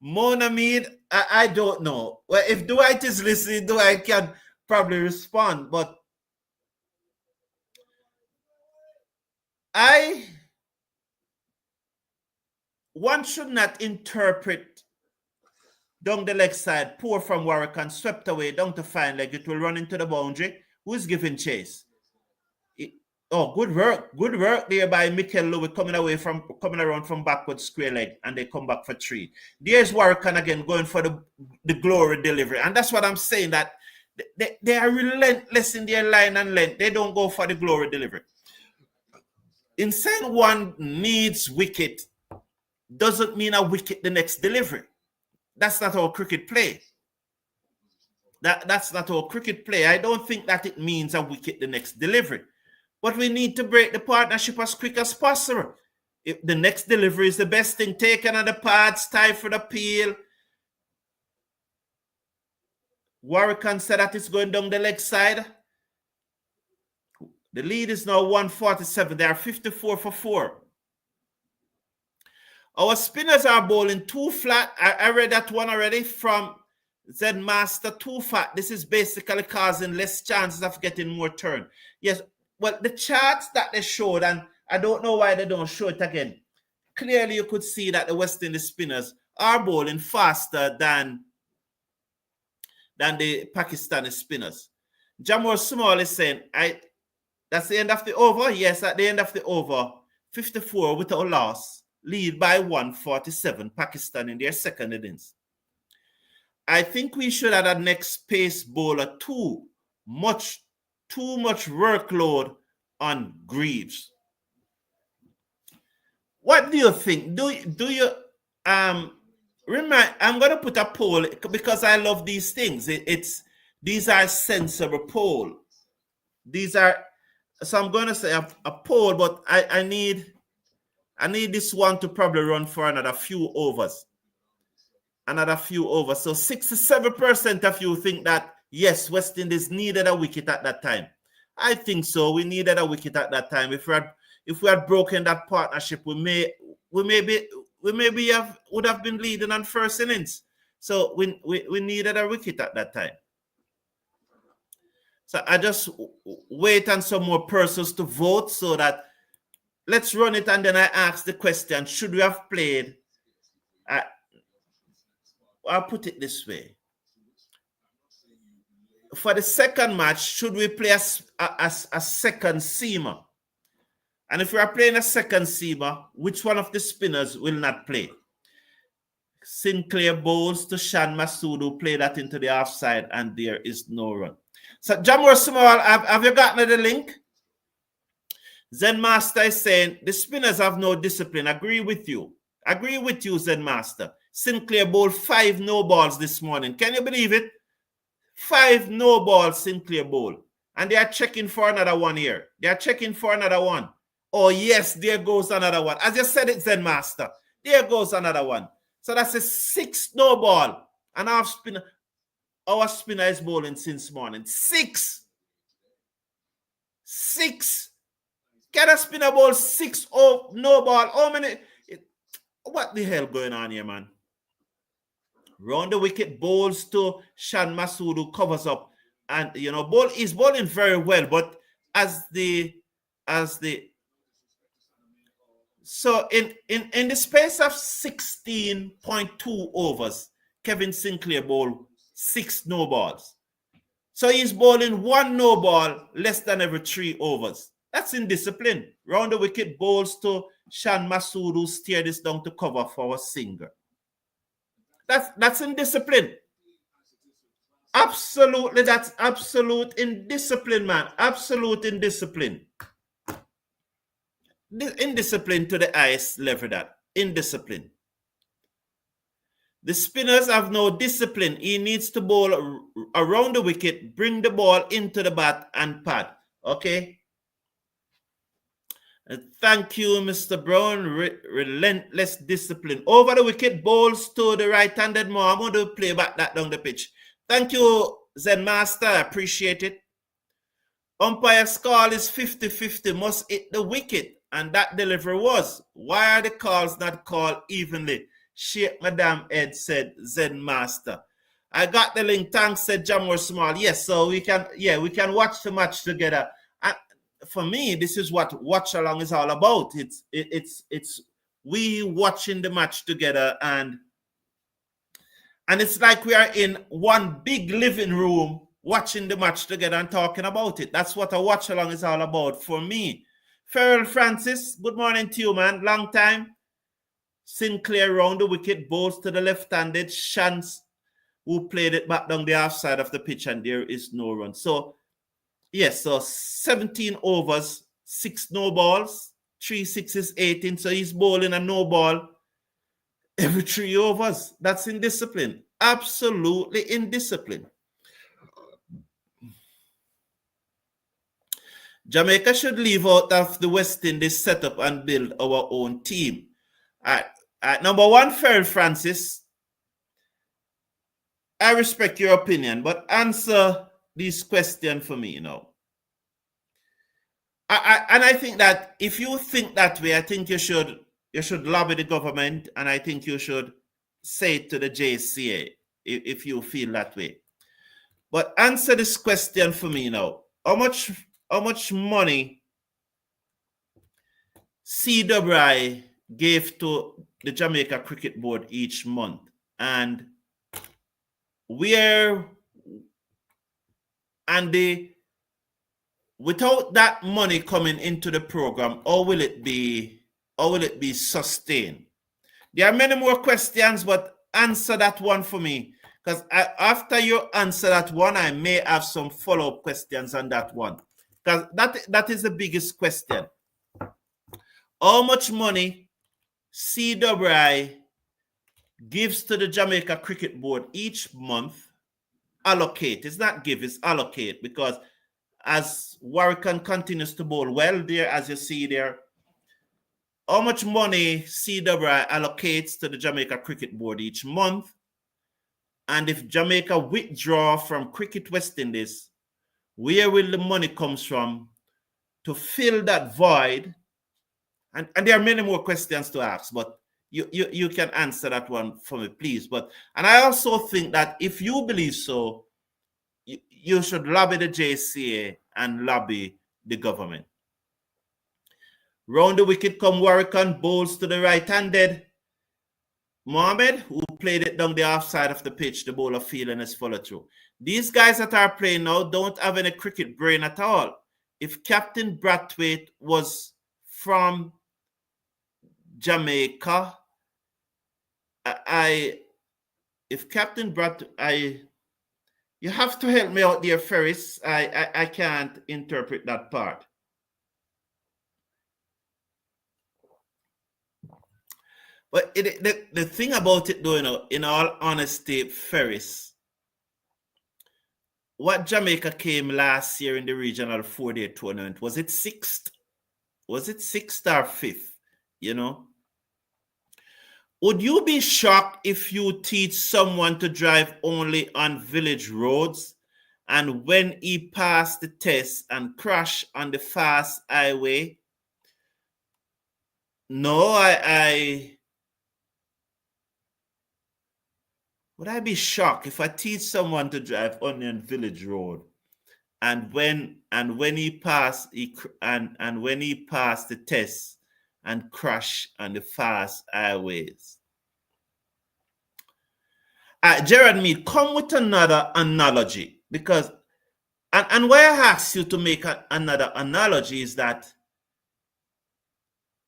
Monamid, I don't know. Well, if Dwight is listening, Dwight can probably respond, but one should not interpret down the leg side, poor from Warrican, swept away down to fine leg. It will run into the boundary. Who's giving chase? Good work there by Mikel Louis coming around from backward square leg, and they come back for 3. There's Warrican again going for the glory delivery, and that's what I'm saying, that they are relentless in their line and length. They don't go for the glory delivery. In saying one needs wicket doesn't mean a wicket the next delivery. That's not our cricket play. That's not our cricket play. I don't think that it means a wicket the next delivery. But we need to break the partnership as quick as possible. If the next delivery is the best thing, taken on the pads, tie for the peel. Warrican said that it's going down the leg side. The lead is now 147. They are 54 for 4. Our spinners are bowling too flat. I read that one already from Z Master, too fat. This is basically causing less chances of getting more turn. Yes, well, the charts that they showed, and I don't know why they don't show it again. Clearly, you could see that the West Indies spinners are bowling faster than the Pakistani spinners. Jamor Small is saying, that's the end of the over? Yes, at the end of the over, 54 without loss. Lead by 147, Pakistan in their second innings. I think we should add a next pace bowler too much workload on Greaves. What do you think? Do you remind? I'm gonna put a poll because I love these things. These are sensible poll. So I'm gonna say a poll, but I need this one to probably run for another few overs. So 67% of you think that, yes, West Indies needed a wicket at that time. I think so. We needed a wicket at that time. If we had broken that partnership, we maybe would have been leading on first innings. So we needed a wicket at that time. So I just wait on some more persons to vote so that let's run it, and then I ask the question, should we have played? I'll put it this way. For the second match, should we play a second seamer? And if we are playing a second seamer, which one of the spinners will not play? Sinclair bowls to Shan Masood, who played that into the offside, and there is no run. So, Jamor Small, have you gotten the link? Zen Master is saying the spinners have no discipline. Agree with you. Agree with you, Zen Master. Sinclair bowled 5 no balls this morning. Can you believe it? 5 no balls Sinclair bowled. And they are checking for another one here. They are checking for another one. Oh, yes, there goes another one. As you said it, Zen Master. There goes another one. So that's a 6 no ball. And our spinner is bowling since morning. 6. 6. Can a spinner bowl 6 no ball? How many? What the hell going on here, man? Round the wicket, bowls to Shan Masood, who covers up. And, you know, is bowling very well. But so in the space of 16.2 overs, Kevin Sinclair bowled 6 no balls. So he's bowling 1 no ball less than every 3 overs. That's indiscipline. Round the wicket, bowls to Shan Masood, who steered this down to cover for a single. That's indiscipline. Absolutely, that's absolute indiscipline, man. Absolute indiscipline. Indiscipline to the highest level, that. Indiscipline. The spinners have no discipline. He needs to bowl around the wicket, bring the ball into the bat and pad. Okay? Thank you, Mr. Brown. Relentless discipline. Over the wicket, bowls to the right-handed man. I'm going to play back that down the pitch. Thank you, Zen Master. I appreciate it. Umpire's call is 50-50. Must hit the wicket. And that delivery was. Why are the calls not called evenly? Sheikh Madam Ed said, Zen Master. I got the link. Thanks, said Jamor Small. Yes, so we can watch the match together. For me, this is what watch along is all about. It's we watching the match together, and it's like we are in one big living room watching the match together and talking about it. That's what a watch along is all about for me. Farrell Francis, good morning to you, man. Long time. Sinclair round the wicket, bowls to the left-handed Shans, who played it back down the half side of the pitch, and there is no run. So yes, so 17 overs, 6 no balls, 3 sixes, 18. So he's bowling a no ball every 3 overs. That's indiscipline. Absolutely indiscipline. Jamaica should leave out of the West Indies setup and build our own team. Number one, Ferrell Francis, I respect your opinion, but answer this question for me now. And I think that if you think that way, I think you should lobby the government, and I think you should say it to the JCA if you feel that way. But answer this question for me now. How much money CWI gave to the Jamaica Cricket Board each month, and without that money coming into the program, how will it be sustained? There are many more questions, but answer that one for me, because after you answer that one, I may have some follow-up questions on that one, because that is the biggest question. How much money CWI gives to the Jamaica Cricket Board each month? Allocate. It's not give, it's allocate, because as Warrican continues to bowl well there, as you see there, how much money CWI allocates to the Jamaica Cricket Board each month, and if Jamaica withdraw from Cricket West Indies, where will the money comes from to fill that void? And there are many more questions to ask, but You can answer that one for me, please. And I also think that if you believe so, you should lobby the JCA and lobby the government. Round the wicket come Warrican, bowls to the right-handed. Mohammad, who played it down the offside of the pitch, the bowler fielding his follow through. These guys that are playing now don't have any cricket brain at all. If Captain Brathwaite was from Jamaica, if Captain Brathwaite, you have to help me out there, Ferris. I can't interpret that part. But the thing about it, though, in all honesty, Ferris, what Jamaica came last year in the regional 4-day tournament, was it sixth? Was it sixth or fifth? Would you be shocked if you teach someone to drive only on village roads, and when he passed the test and crash on the fast highway? No, would I be shocked if I teach someone to drive only on village road, and when he passed when he passed the test and crash on the fast highways? Gerard Mead, come with another analogy, because and why I asked you to make another analogy is that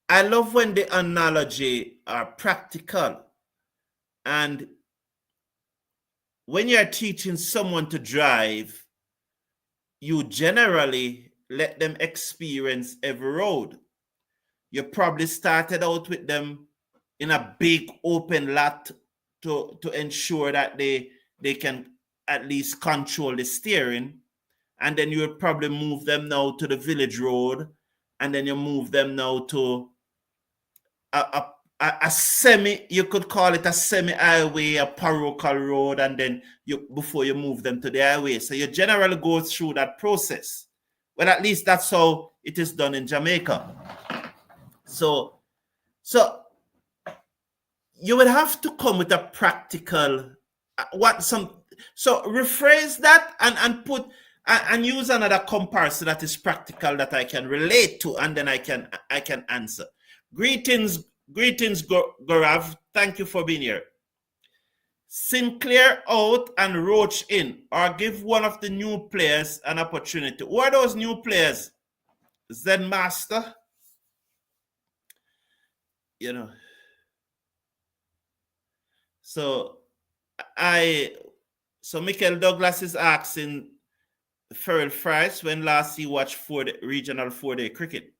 I love when the analogy are practical, and when you're teaching someone to drive, you generally let them experience every road. You probably started out with them in a big open lot to ensure that they can at least control the steering. And then you would probably move them now to the village road. And then you move them now to a semi, you could call it a semi-highway, a parochial road, and then before you move them to the highway. So you generally go through that process. Well, at least that's how it is done in Jamaica. So you would have to come with a practical, so rephrase that and put and use another comparison that is practical that I can relate to, and then I can answer. Greetings, Gaurav. Thank you for being here. Sinclair out and Roach in, or give one of the new players an opportunity. Who are those new players? Zen Master? So Michael Douglas is asking Ferrell Fries when last he watched regional 4-day cricket.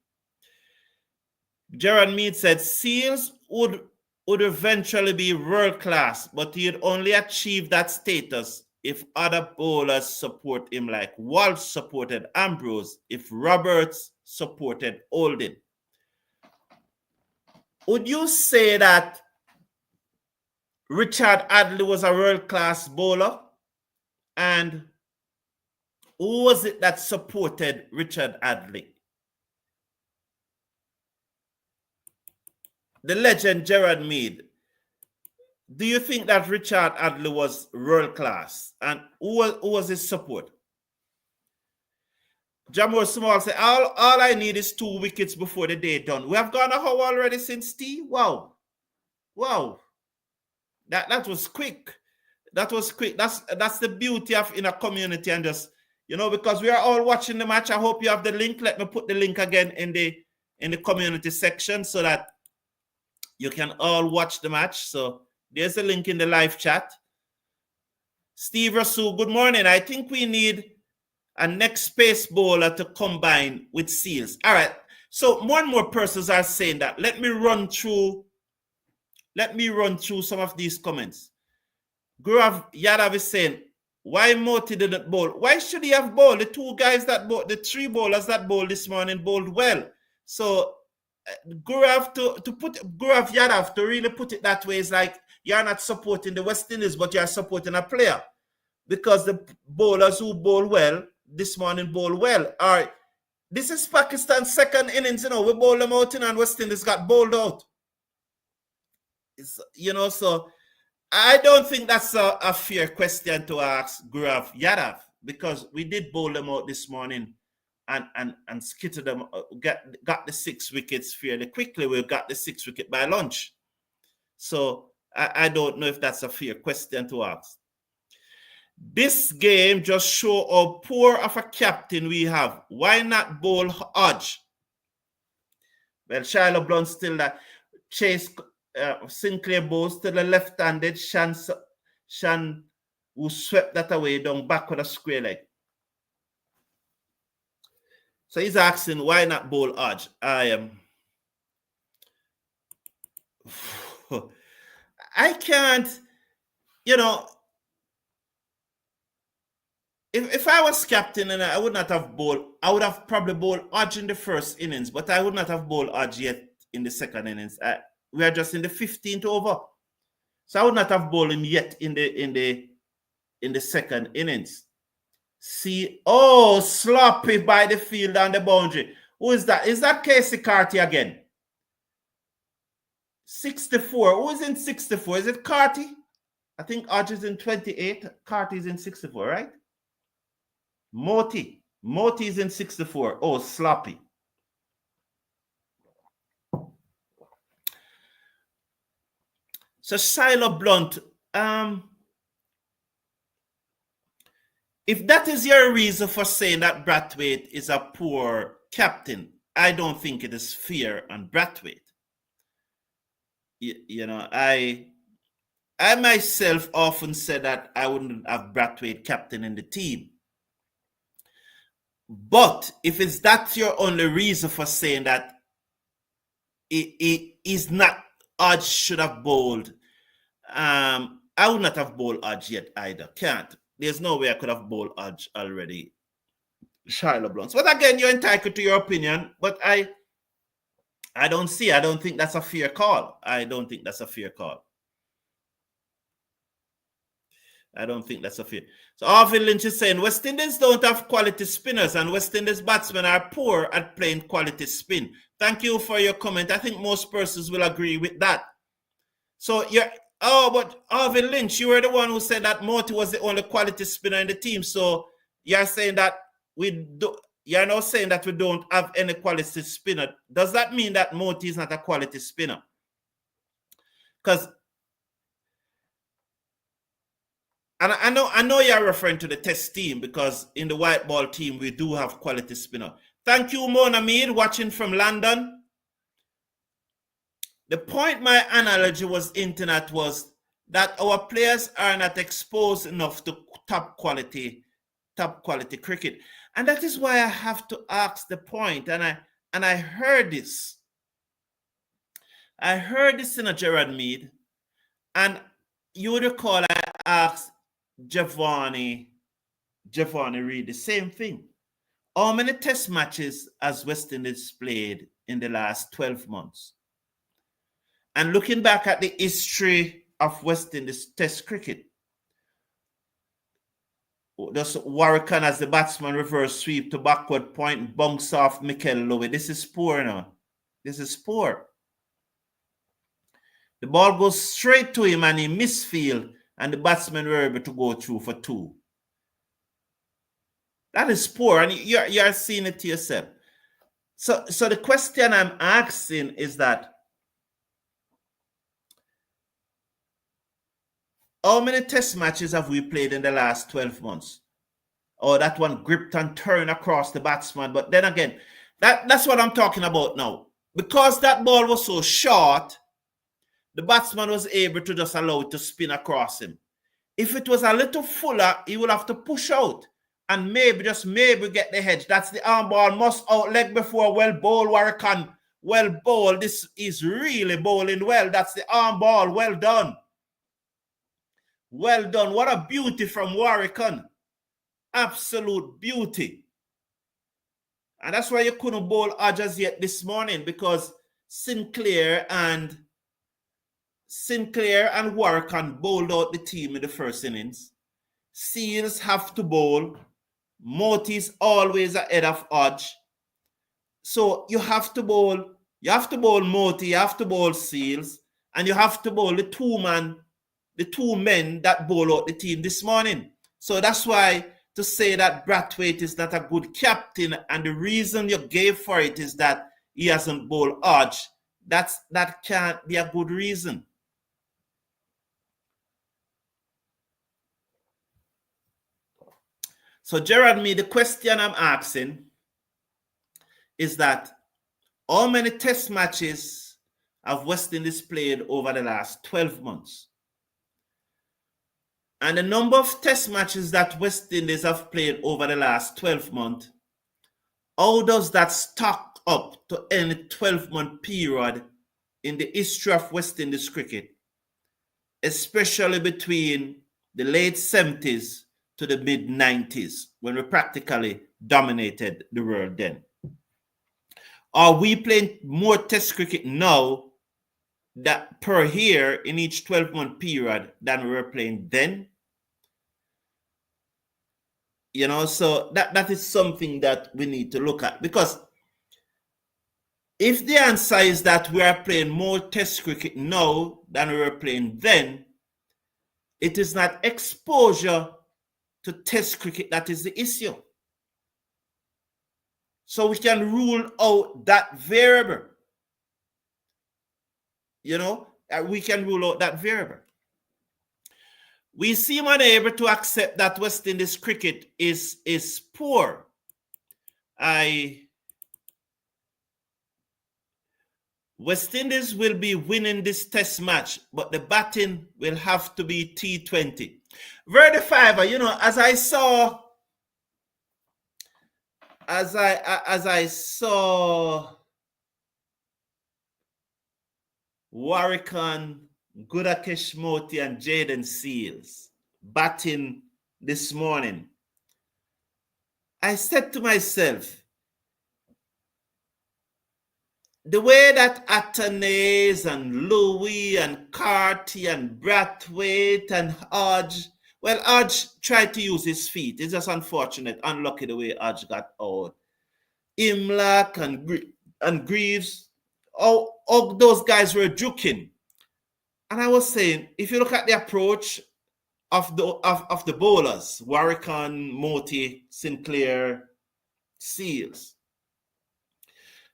Gerard Mead said Seales would eventually be world class, but he'd only achieve that status if other bowlers support him, like Walsh supported Ambrose, if Roberts supported Oldham. Would you say that Richard Hadlee was a world-class bowler? And who was it that supported Richard Hadlee? The legend Gerard Mead. Do you think that Richard Hadlee was world-class? And who was his support? Jamor Small said, all I need is 2 wickets before the day done. We have gone a how already since tea? Wow. That was quick. That was quick. That's the beauty of in a community, and just, because we are all watching the match. I hope you have the link. Let me put the link again in the community section so that you can all watch the match. So there's a link in the live chat. Steve Rasul, good morning. I think we need a next pace bowler to combine with Seales. All right. So more and more persons are saying that. Let me run through some of these comments. Gaurav Yadav is saying, why Moti didn't bowl? Why should he have bowled? The 2 guys that bowled, the 3 bowlers that bowled this morning bowled well. So Gaurav Gaurav Yadav, to really put it that way, is like you're not supporting the West Indies, but you're supporting a player. Because the bowlers who bowl well this morning bowl well. All right. This is Pakistan's second innings, we bowled them out and West Indies got bowled out. So I don't think that's a fair question to ask Gurav Yadav, because we did bowl them out this morning and skittered them, got the 6 wickets fairly quickly. We got the 6 wicket by lunch. So I don't know if that's a fair question to ask. This game just show how poor of a captain we have. Why not bowl Hodge? Well, Shiloh Blunt still that. Chase Sinclair bowls to the left-handed Shan, who swept that away down back with a square leg. So he's asking, why not bowl Hodge? I can't, if I was captain and I would not have bowled, I would have probably bowled Hodge in the first innings, but I would not have bowled Hodge yet in the second innings. We are just in the 15th over. So I would not have bowled him yet in the second innings. See, sloppy by the field and the boundary. Who is that? Is that Casey Carty again? 64. Who is in 64? Is it Carty? I think Hodge is in 28. Carty is in 64, right? Moti is in 64. Oh, sloppy. So Shiloh Blunt, if that is your reason for saying that Brathwaite is a poor captain, I don't think it is fair on Brathwaite. I myself often said that I wouldn't have Brathwaite captain in the team. But if it's that's your only reason for saying that it is not, Hodge should have bowled, I would not have bowled Hodge yet either. Can't. There's no way I could have bowled Hodge already. Shiloh Blunt. But again, you're entitled to your opinion. But I don't think that's a fair call. I don't think that's a fair. So Arvin Lynch is saying West Indies don't have quality spinners and West Indies batsmen are poor at playing quality spin. Thank you for your comment. I think most persons will agree with that. So but Arvin Lynch, you were the one who said that Moti was the only quality spinner in the team. So you're saying that you're now saying that we don't have any quality spinner. Does that mean that Moti is not a quality spinner? Because and I know you're referring to the test team, because in the white ball team we do have quality spinner. Thank you, Mona Mead, watching from London. The point my analogy was hinting at was that our players are not exposed enough to top quality cricket. And that is why I have to ask the point. And I heard this. I heard this in a Gerard Mead. And you would recall I asked Giovanni Reid the same thing. How many test matches has West Indies played in the last 12 months? And looking back at the history of West Indies test cricket, just Warrican as the batsman reverse sweep to backward point, bunks off Mikel Lowy. This is poor now. This is poor. The ball goes straight to him and he misfield, and the batsmen were able to go through for 2. That is poor, and you're seeing it to yourself. So the question I'm asking is that how many test matches have we played in the last 12 months? Oh, that one gripped and turned across the batsman. But then again, that's what I'm talking about now. Because that ball was so short, the batsman was able to just allow it to spin across him. If it was a little fuller, he would have to push out and maybe get the hedge. That's the arm ball, must out leg before. Well bowled, Warrican. Well bowled. This is really bowling well. That's the arm ball. Well done. Well done. What a beauty from Warrican. Absolute beauty. And that's why you couldn't bowl Hodges yet this morning, because Sinclair and Warrican bowled out the team in the first innings. Seales have to bowl. Moti's always ahead of Hodge. So you have to bowl Moti, you have to bowl Seales, and you have to bowl the two men that bowl out the team this morning. So that's why to say that Brathwaite is not a good captain, and the reason you gave for it is that he hasn't bowled Hodge, that can't be a good reason. So Gerard, the question I'm asking is that how many test matches have West Indies played over the last 12 months? And the number of test matches that West Indies have played over the last 12 months, how does that stack up to any 12-month period in the history of West Indies cricket, especially between the late 70s to the mid-90s, when we practically dominated the world then? Are we playing more test cricket now that per year in each 12-month period than we were playing then? You know, so that is something that we need to look at, because if the answer is that we are playing more test cricket now than we were playing then, it is not exposure to test cricket that is the issue. So we can rule out that variable. You know, we can rule out that variable. We seem unable to accept that West Indies cricket is poor. West Indies will be winning this test match, but the batting will have to be T20. Verdi Fiver, you know, as I saw Warwickon, Gudakesh Moti, and Jayden Seales batting this morning, I said to myself, the way that Athanaze and Louis and Carty and Brathwaite and Hodge, well, Hodge tried to use his feet. It's just unfortunate, unlucky the way Hodge got out. Imlach and Greaves, all those guys were juking. And I was saying, if you look at the approach of the bowlers, Warwickon, Moti, Sinclair, Seales,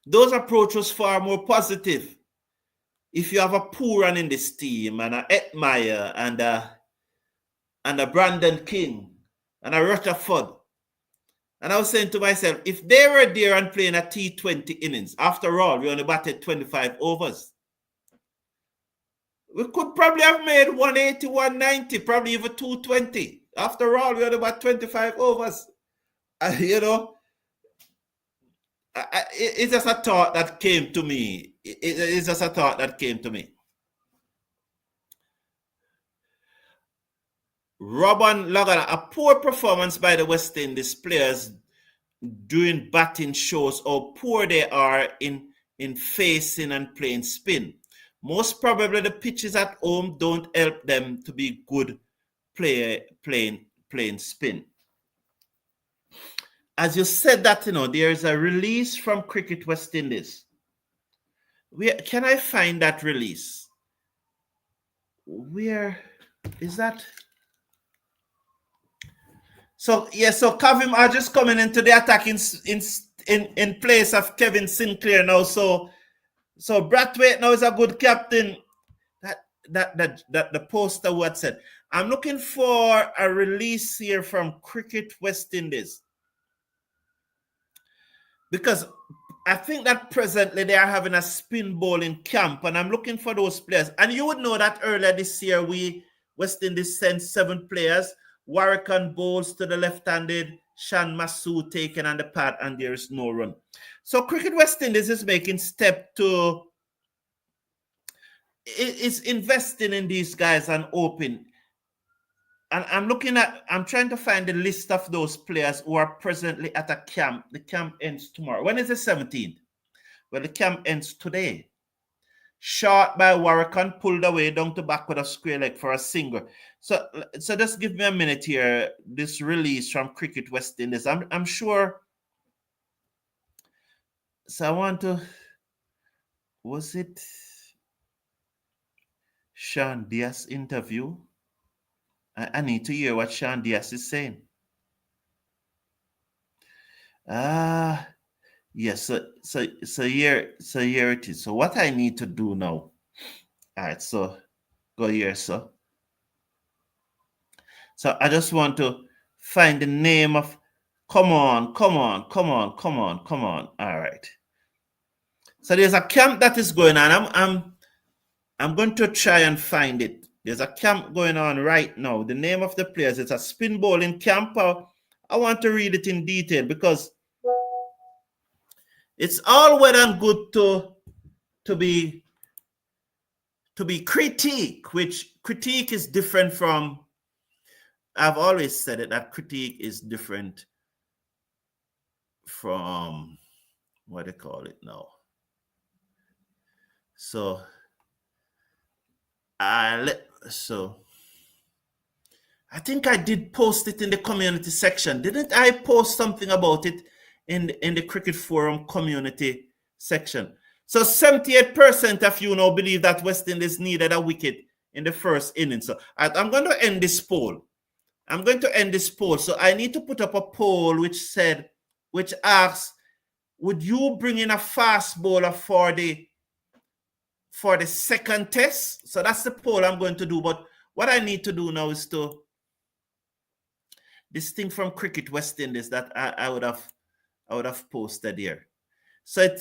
those approach was far more positive. If you have a Pooran in this team, and a Etmeyer, and a Brandon King, and a Rutherford, and I was saying to myself, if they were there and playing a T20 innings, after all, we only batted 25 overs, we could probably have made 180, 190, probably even 220. After all, we only batted 25 overs. You know, it's just a thought that came to me. It's just a thought that came to me. Robin Logan, a poor performance by the West Indies players during batting shows how poor they are in facing and playing spin. Most probably the pitches at home don't help them to be good playing spin. As you said that, you know, there is a release from Cricket West Indies. Can I find that release? Where is that? So yeah, so Kavim are just coming into the attack in place of Kevin Sinclair now. So Brathwaite now is a good captain. That the poster what said. I'm looking for a release here from Cricket West Indies, because I think that presently they are having a spin bowling camp, and I'm looking for those players. And you would know that earlier this year, West Indies sent 7 players. Warwickon bowls to the left-handed, Shan Masood taken on the pad, and there is no run. So Cricket West Indies is making step to, is investing in these guys and open. And I'm trying to find the list of those players who are presently at a camp. The camp ends tomorrow. When is the 17th? Well, the camp ends today. Shot by Warwickon, pulled away down to back with a square leg for a single. So just give me a minute here. This release from Cricket West Indies. I'm sure. So I want to. Was it? Sean Diaz interview. I need to hear what Sean Diaz is saying. Yes. So here it is. So what I need to do now. All right. So go here, so. So I just want to find the name of. Come on. All right. So there's a camp that is going on. I'm going to try and find it. There's a camp going on right now. The name of the players, it's a spin bowling camp. I want to read it in detail because it's all well and good to be critique, which critique is different from. I've always said it, that critique is different from what they call it now. So I think I did post it in the community section. Didn't I post something about it in the Cricket Forum community section? So 78% of you now believe that West Indies needed a wicket in the first innings. So I'm going to end this poll. So I need to put up a poll which asks, would you bring in a fast bowler for the second test? So that's the poll I'm going to do. But what I need to do now is to this thing from Cricket West Indies that I would have posted here. So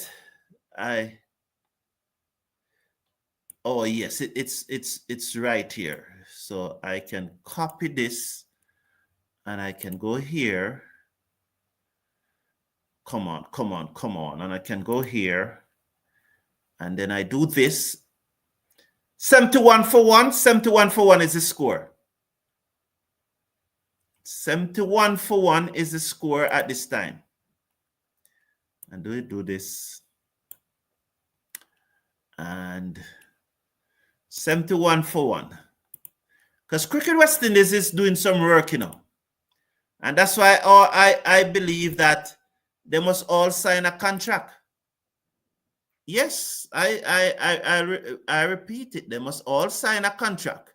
oh yes, it's right here. So I can copy this and I can go here. Come on. And I can go here. And then I do this. 71 for 1. 71 for 1 is the score. 71 for 1 is the score at this time. And do this. And 71 for 1. Because Cricket West Indies is doing some work, And that's why I believe that they must all sign a contract. Yes, I repeat it. They must all sign a contract.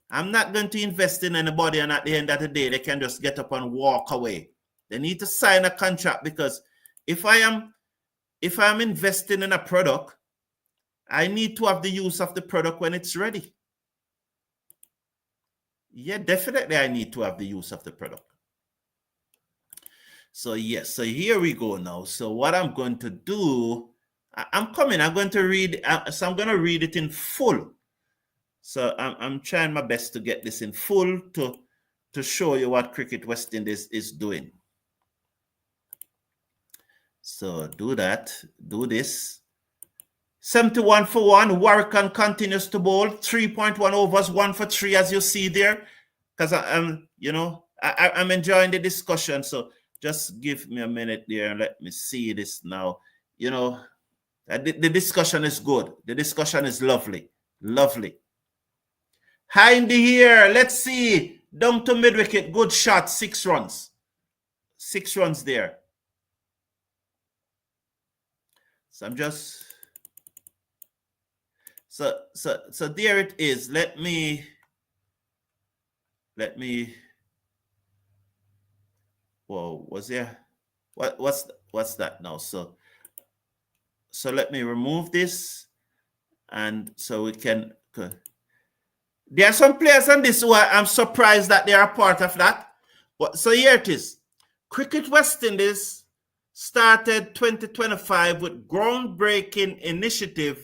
I'm not going to invest in anybody, and at the end of the day, they can just get up and walk away. They need to sign a contract, because if I'm investing in a product, I need to have the use of the product when it's ready. Yeah, definitely I need to have the use of the product. So yes, so here we go now. So what I'm going to do, I'm going to read, so I'm going to read it in full. So I'm trying my best to get this in full to show you what Cricket West Indies is doing. So do that, do this. 71 for 1, Warrican continues to bowl, 3.1 overs, 1 for 3, as you see there. Because I'm enjoying the discussion. So just give me a minute there and let me see this now. The discussion is good. The discussion is lovely. Lovely. High in the air. Let's see. Down to mid wicket. Good shot. 6 runs. 6 runs there. So I'm just. So there it is. Let me. Whoa, was there? What's that now? So let me remove this, and so we can. There are some players on this who I'm surprised that they are part of that. But so here it is. Cricket West Indies started 2025 with groundbreaking initiatives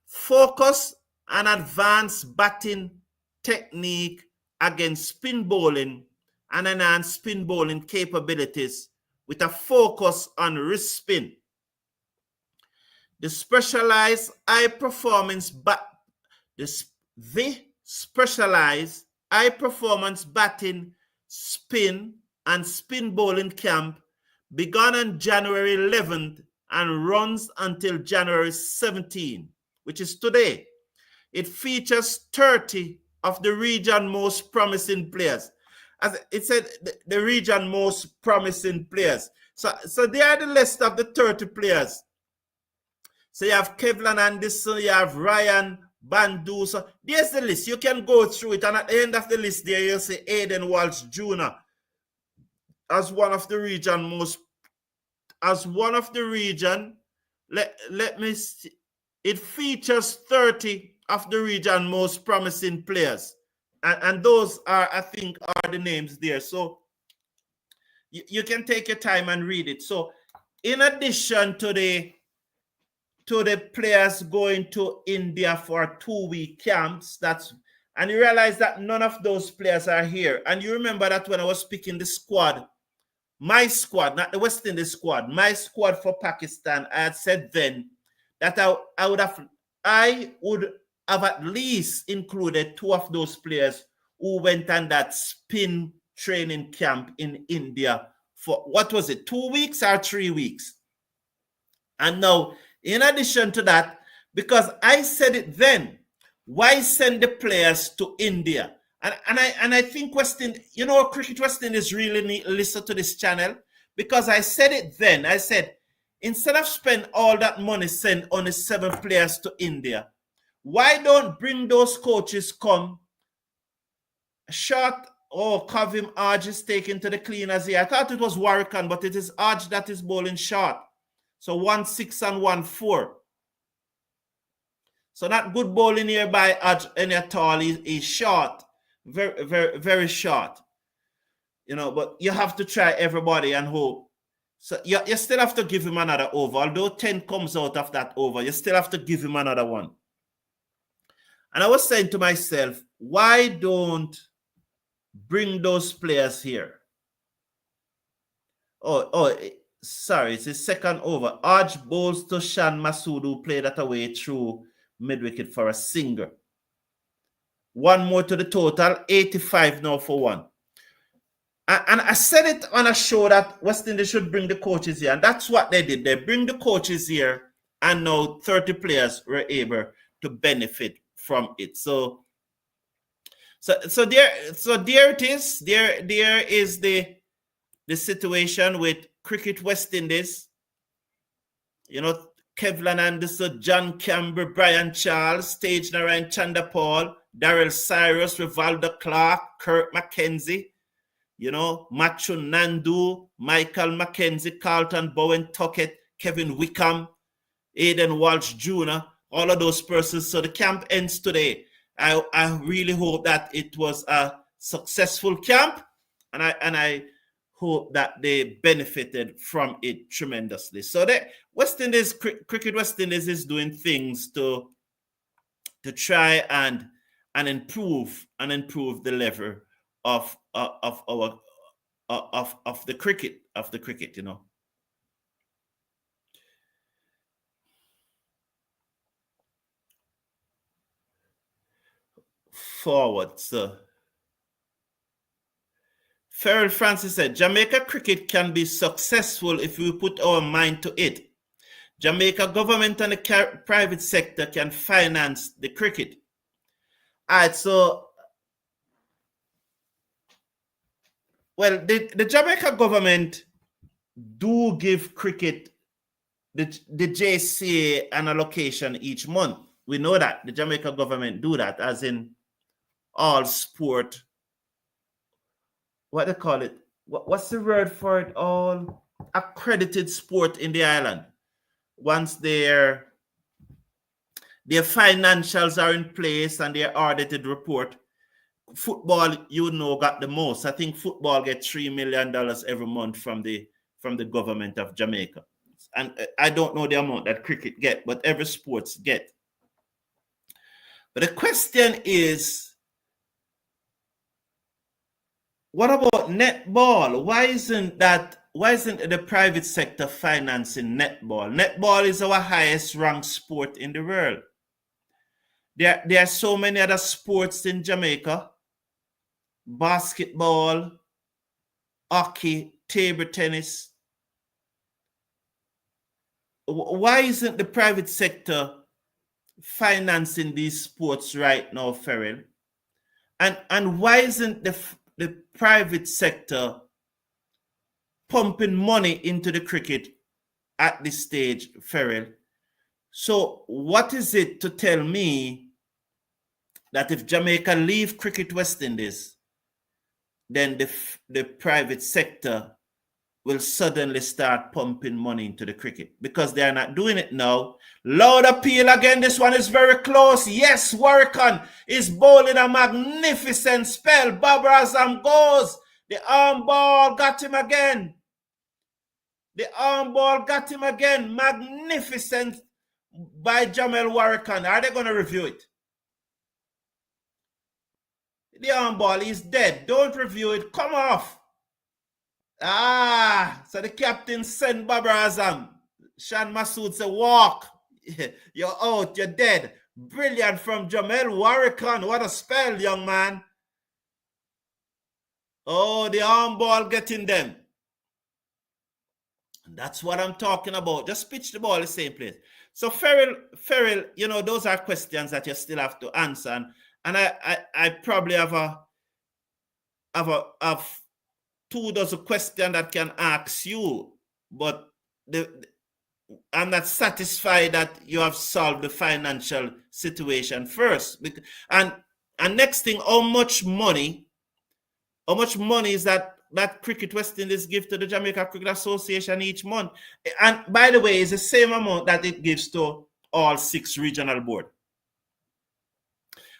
focus on advanced batting technique against spin bowling and enhanced spin bowling capabilities with a focus on wrist spin. The specialized high-performance batting, spin, and spin bowling camp began on January 11th and runs until January 17th, which is today. It features 30 of the region's most promising players. As it said, the region's most promising players. So they are the list of the 30 players. So you have Kevlin Anderson, you have Ryan Bandu. So there's the list. You can go through it, and at the end of the list, there you'll see Jayden Walsh Jr. as one of the region most, let me see. It features 30 of the region most promising players. And those are, I think, are the names there. So you can take your time and read it. So in addition to the players going to India for 2-week camps, and you realize that none of those players are here. And you remember that when I was picking the squad, my squad, not the West Indies squad, my squad for Pakistan, I had said then that I would have at least included 2 of those players who went on that spin training camp in India for, what was it, 2 weeks or 3 weeks? And now, in addition to that, because I said it then, why send the players to India? And I think Cricket West Indies really need to listen to this channel, because I said it then. I said, instead of spend all that money, send only 7 players to India. Why don't bring those coaches come short? Kavim Arj is taken to the cleaners here. I thought it was Warrican, but it is Arj that is bowling short. So 1-6 and 1-4. So not good bowling here by Arj any at all. He's short. Very, very, very short. But you have to try everybody and hope. So you still have to give him another over. Although 10 comes out of that over, you still have to give him another one. And I was saying to myself, why don't bring those players here? Sorry, it's his second over. Arj bowls to Shan Masood, who played that away through mid-wicket for a single. 1 more to the total, 85 now for 1. And I said it on a show that West Indies should bring the coaches here. And that's what they did. They bring the coaches here, and now 30 players were able to benefit from it. So there it is. There is the situation with Cricket West Indies. Kevlin Anderson, John Campbell, Brian Charles, Stage Narayan Chandapal, Daryl Cyrus, Rivaldo Clark, Kurt McKenzie, Machu Nandu, Michael McKenzie, Carlton Bowen, Tuckett, Kevin Wickham, Jayden Walsh Jr., all of those persons. So the camp ends today. I really hope that it was a successful camp, and I hope that they benefited from it tremendously. So West Indies, Cricket West Indies is doing things to try and improve the level of the cricket, Forward, so Ferrell Francis said, Jamaica cricket can be successful if we put our mind to it. Jamaica government and the private sector can finance the cricket. All right, so, well, the Jamaica government do give cricket the JCA an allocation each month. We know that the Jamaica government do that, as in all sport. What they call it? What's the word for it? All accredited sport in the island. Once their financials are in place and their audited report, football, got the most. I think football gets $3 million every month from the government of Jamaica. And I don't know the amount that cricket get, but every sports get. But the question is, what about netball? Why isn't the private sector financing netball? Netball is our highest ranked sport in the world. There are so many other sports in Jamaica: basketball, hockey, table tennis. Why isn't the private sector financing these sports right now, Ferrell? And why isn't the private sector pumping money into the cricket at this stage, Ferrell? So what is it to tell me that if Jamaica leave Cricket West Indies, then the private sector will suddenly start pumping money into the cricket because they are not doing it now. Loud appeal again. This one is very close. Yes, Warrican is bowling a magnificent spell. Babar Azam goes. The arm ball got him again. The arm ball got him again. Magnificent by Jamel Warrican. Are they going to review it? The arm ball is dead. Don't review it. Come off. So the captain sent Babar Azam. Shan Masood said, walk. You're out. You're dead. Brilliant from Jamel Warrican. What a spell, young man. Oh, the arm ball getting them. And that's what I'm talking about. Just pitch the ball the same place. So Ferrell, you know, those are questions that you still have to answer. And I probably have two dozen questions that can ask you, but I'm not satisfied that you have solved the financial situation first. And next thing, how much money is that Cricket West Indies give to the Jamaica Cricket Association each month? And by the way, it's the same amount that it gives to all 6 regional boards.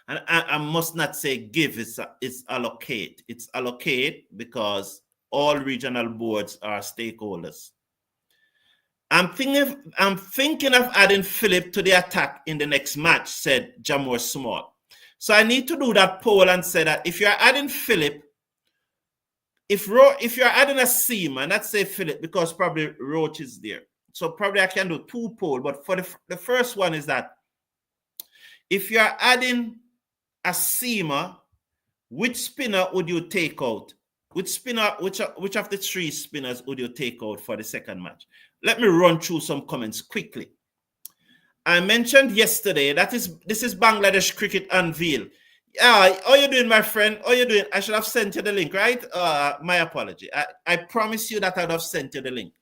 And I must not say give, it's allocate. It's allocate because all regional boards are stakeholders. I'm thinking of adding Philip to the attack in the next match, said Jamor Small. So I need to do that poll and say that if you're adding Philip, if you're adding a seaman, let's say Philip, because probably Roach is there. So probably I can do 2 poll. But for the first one is that if you're adding a seamer, which spinner would you take out? Which of the 3 spinners would you take out for the second match? Let me run through some comments quickly. I mentioned yesterday this is Bangladesh Cricket Unveil. How you doing, my friend? How you doing? I should have sent you the link, right? My apology. I promise you that I would have sent you the link.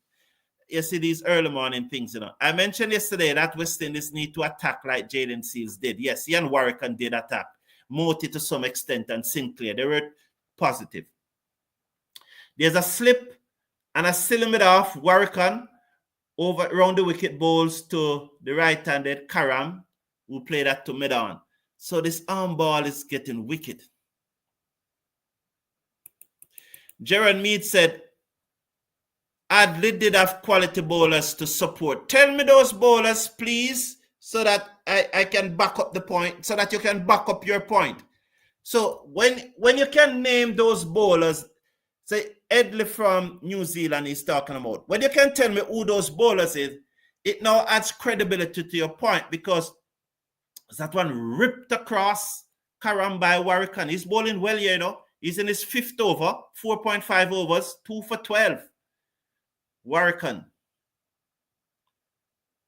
You see these early morning things, you know. I mentioned yesterday that West Indies need to attack like Jayden Seales did. Yes, Ian Warrican did attack. Moti to some extent and Sinclair. They were positive. There's a slip and a cylinder off Warrican over around the wicket bowls to the right-handed Karam, who played that to mid-on. So this arm ball is getting wicked. Gerard Mead said, Adley did have quality bowlers to support. Tell me those bowlers, please, so that I can back up the point, so that you can back up your point. So when you can name those bowlers, say Edley from New Zealand is talking about, when you can tell me who those bowlers is, it now adds credibility to your point, because that one ripped across Karam by Warrican. He's bowling well here, you know. He's in his 5th over, 4.5 overs, 2 for 12. Warrican.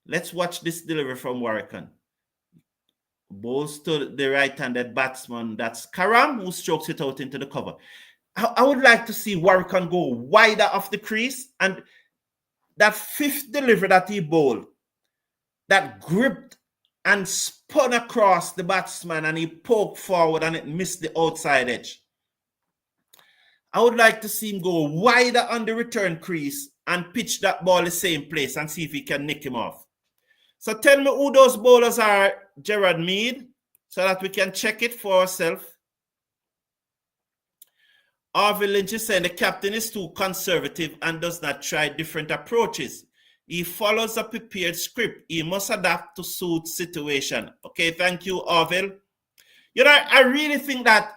Let's watch this delivery from Warrican. Bowls to the right-handed batsman. That's Karam, who strokes it out into the cover. I would like to see Warrican go wider off the crease, and that 5th delivery that he bowled, that gripped and spun across the batsman and he poked forward and it missed the outside edge. I would like to see him go wider on the return crease and pitch that ball the same place and see if he can nick him off. So tell me who those bowlers are, Gerard Mead, so that we can check it for ourselves. Harvey Lynch is saying the captain is too conservative and does not try different approaches. He follows a prepared script. He must adapt to suit situation. Okay, thank you, Harvey. You know, I really think that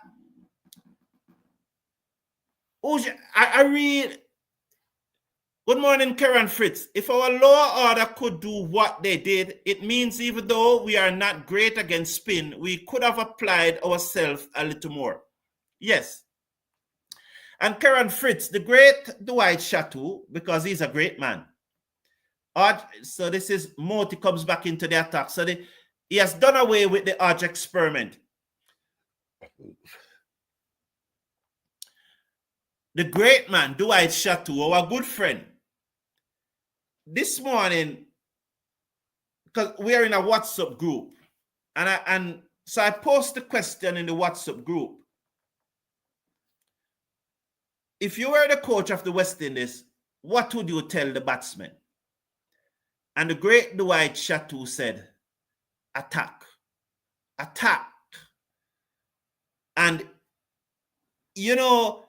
good morning, Karen Fritz. If our lower order could do what they did, it means even though we are not great against spin, we could have applied ourselves a little more. Yes. And Karen Fritz, the great Dwight Chateau, because he's a great man. So this is Moti comes back into the attack. So he has done away with the Hodge experiment. The great man, Dwight Chateau, our good friend, this morning, because we are in a WhatsApp group, and So I posed the question in the WhatsApp group. If you were the coach of the West Indies, what would you tell the batsmen? And the great Dwight Shatu said, attack. Attack. And, you know,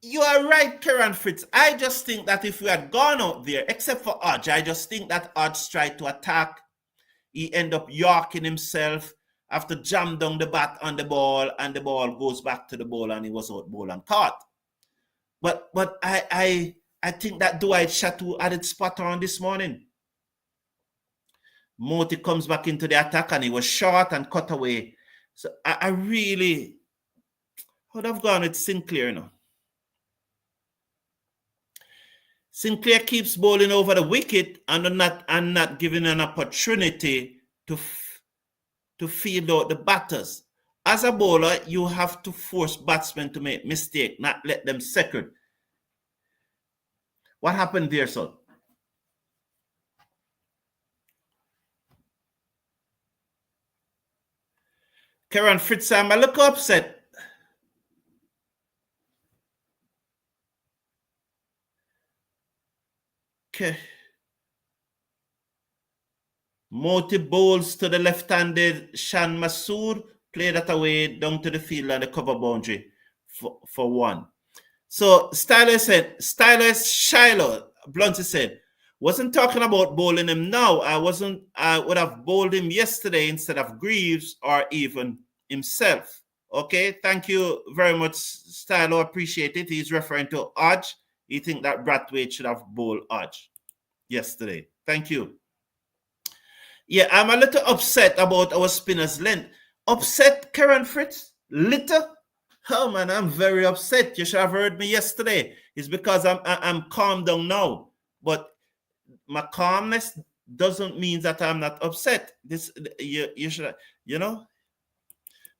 you are right, Kieran Fritz. I just think that if we had gone out there, except for Hodge, I just think that Hodge tried to attack. He ended up yorking himself after jam down the bat on the ball, and the ball goes back to the ball, and he was out ball and caught. But I think that Dwight Shatu had it spot on this morning. Moti comes back into the attack, and he was short and cut away. So I really would have gone with Sinclair now. Sinclair keeps bowling over the wicket and not giving an opportunity to field out the batters. As a bowler, you have to force batsmen to make mistakes, not let them second. What happened there, son? Karen Fritz, I'm a little upset. Okay. Moti bowls to the left-handed Shan Masood, play that away down to the field and the cover boundary for one. So Stylus Shiloh, Blunty said, wasn't talking about bowling him now. I would have bowled him yesterday instead of Greaves or even himself. Okay, thank you very much, Stylo. Appreciate it. He's referring to Hodge. He think that Brathwaite should have bowled Hodge yesterday. Thank you. Yeah, I'm a little upset about our spinner's length. Upset, Karen Fritz? Little? Oh man, I'm very upset. You should have heard me yesterday. It's because I'm calm down now. But my calmness doesn't mean that I'm not upset. This you should, you know,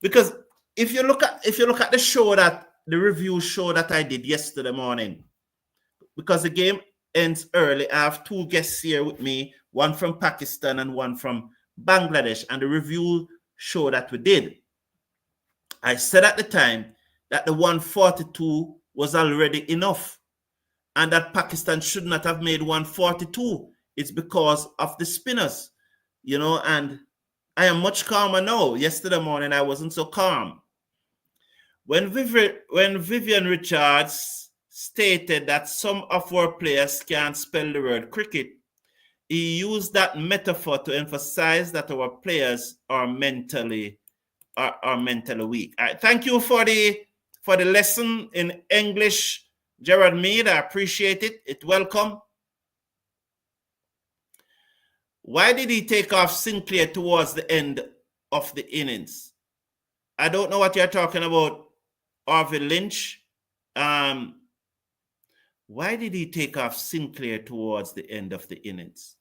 because if you look at the show, that the review show that I did yesterday morning, because the game ends early, I have two guests here with me, one from Pakistan and one from Bangladesh, and the review show that we did, I said at the time that the 142 was already enough and that Pakistan should not have made 142. It's because of the spinners, you know, and I am much calmer now. Yesterday morning, I wasn't so calm. When Vivian Richards stated that some of our players can't spell the word cricket, he used that metaphor to emphasize that our players are mentally weak. All right, thank you for the lesson in English, Gerard Mead. I appreciate it. It's welcome. Why did he take off Sinclair towards the end of the innings? I don't know what you're talking about, Harvey Lynch. Why did he take off Sinclair towards the end of the innings?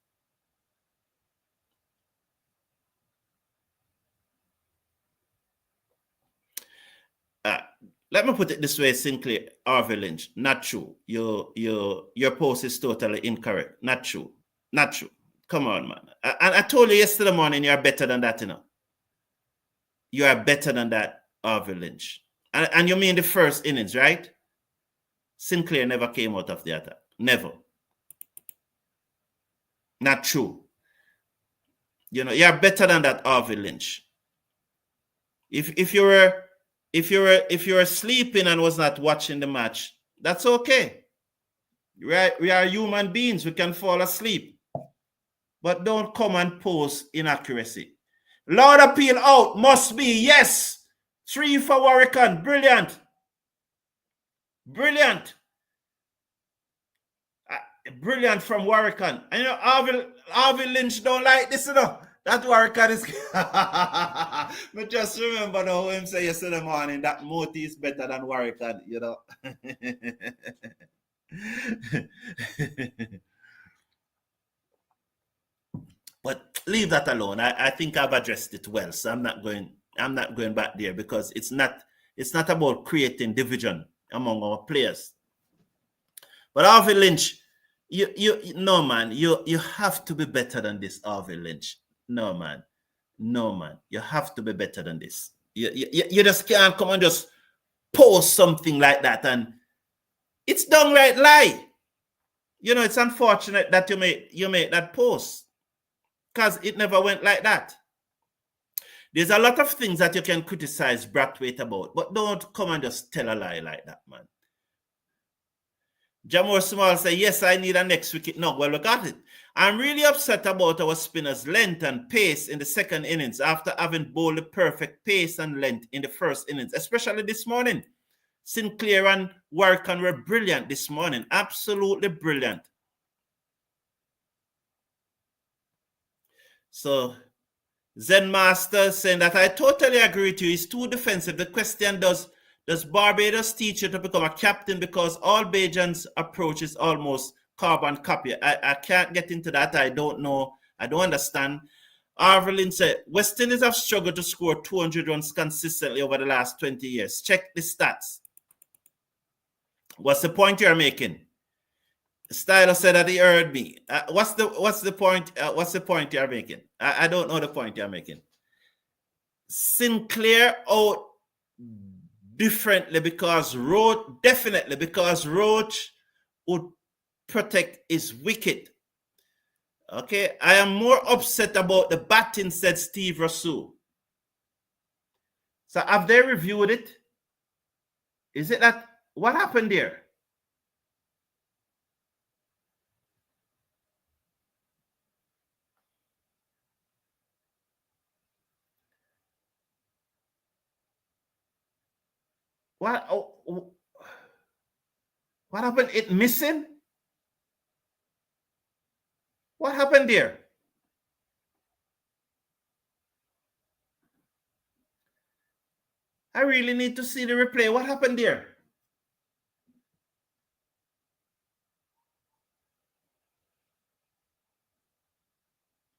Let me put it this way, Sinclair, Harvey Lynch. Not true. Your post is totally incorrect. Not true. Not true. Come on, man. And I told you yesterday morning you're better than that, you know. You are better than that, Harvey Lynch. And you mean the first innings, right? Sinclair never came out of the attack. Never. Not true. You know, you're better than that, Harvey Lynch. If you were sleeping and was not watching the match, that's okay. We are human beings. We can fall asleep. But don't come and post inaccuracy. Lord appeal out. Must be. Yes. 3 for Warwican. Brilliant. Brilliant. Brilliant from Warwican. And you know, Harvey Lynch don't like this, you know. That Warwican is... But just remember now him say yesterday morning that Moti is better than Warwican, you know. But leave that alone. I think I've addressed it well, so I'm not going back there, because it's not about creating division among our players. But Harvey Lynch, you no man, you have to be better than this, Harvey Lynch. No man. No, man. You have to be better than this. You just can't come and just post something like that. And it's downright lie. You know, it's unfortunate that you make that post, because it never went like that. There's a lot of things that you can criticize Brathwaite about, but don't come and just tell a lie like that, man. Jamor Small say, yes, I need a next wicket. No, well, we got it. I'm really upset about our spinners' length and pace in the second innings after having bowled the perfect pace and length in the first innings, especially this morning. Sinclair and Warkan were brilliant this morning. Absolutely brilliant. So, Zen Master saying that I totally agree with you. He's too defensive. The question, does Barbados teach you to become a captain? Because all Bajan's approach is almost carbon copy. I can't get into that. I don't know. I don't understand. Arvelin said, West Indies have struggled to score 200 runs consistently over the last 20 years. Check the stats. What's the point you're making? Styler said that he heard me. What's the point? What's the point you're making? I don't know the point you're making. Sinclair out differently because Roach would protect his wicket. Okay, I am more upset about the batting, said Steve Rasul. So have they reviewed it? Is it that what happened there? What happened? It missing? What happened there? I really need to see the replay. What happened there?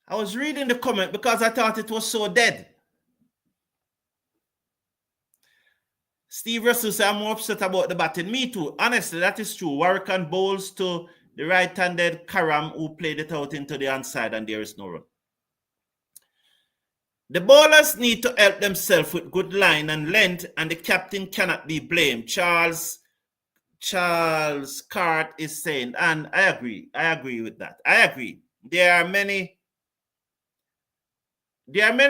I was reading the comment because I thought it was so dead. Steve Russell said, I'm more upset about the batting. Me too. Honestly, that is true. Warrican bowls to the right-handed Karam, who played it out into the onside, and there is no run. The bowlers need to help themselves with good line and length, and the captain cannot be blamed. Charles Cart is saying, and I agree with that. I agree. There are many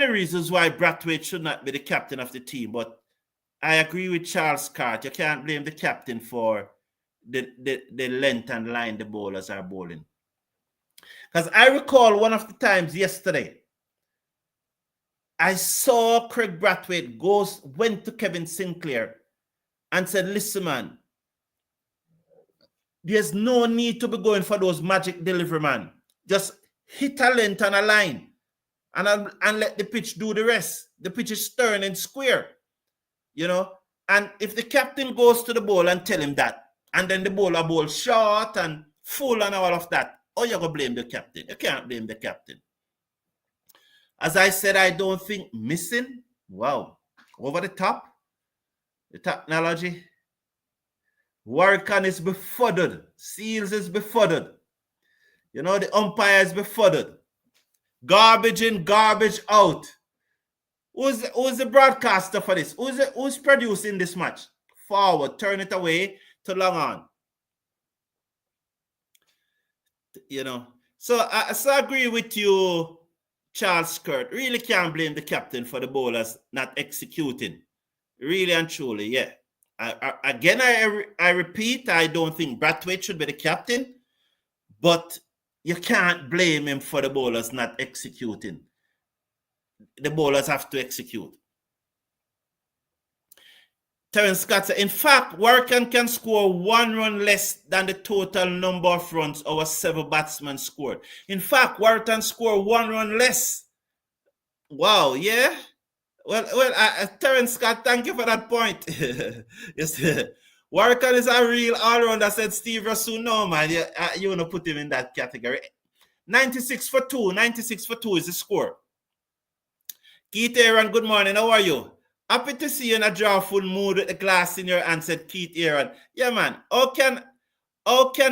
reasons why Brathwaite should not be the captain of the team, but I agree with Charles Cart. You can't blame the captain for the length and line the bowlers are bowling. Because I recall one of the times yesterday, I saw Craig Brathwaite went to Kevin Sinclair and said, listen, man, there's no need to be going for those magic delivery, man. Just hit a length and a line and let the pitch do the rest. The pitch is stern and square, you know. And if the captain goes to the ball and tell him that, and then the bowler bowls short and full and all of that, oh, you're going to blame the captain. You can't blame the captain. As I said, I don't think missing. Wow. Over the top. The technology. Warrican is befuddled. Seales is befuddled. You know, the umpire is befuddled. Garbage in, garbage out. Who's the broadcaster for this? Who's producing this match? Forward, turn it away to long on. You know. So I agree with you, Charles Kurt. Really can't blame the captain for the bowlers not executing. Really and truly, yeah. I repeat, I don't think Brathwaite should be the captain, but you can't blame him for the bowlers not executing. The bowlers have to execute. Terence Scott said, in fact, Warrican can score 1 run less than the total number of runs our 7 batsmen scored. In fact, Warrican score 1 run less. Wow, yeah? Well, Terence Scott, thank you for that point. Yes, Warrican is a real all-rounder, said Steve Rasul. No, man, you want to put him in that category. 96 for 2 is the score. Keith Aaron, good morning. How are you? Happy to see you in a joyful mood with the glass in your hand, said Keith Aaron. Yeah, man. How can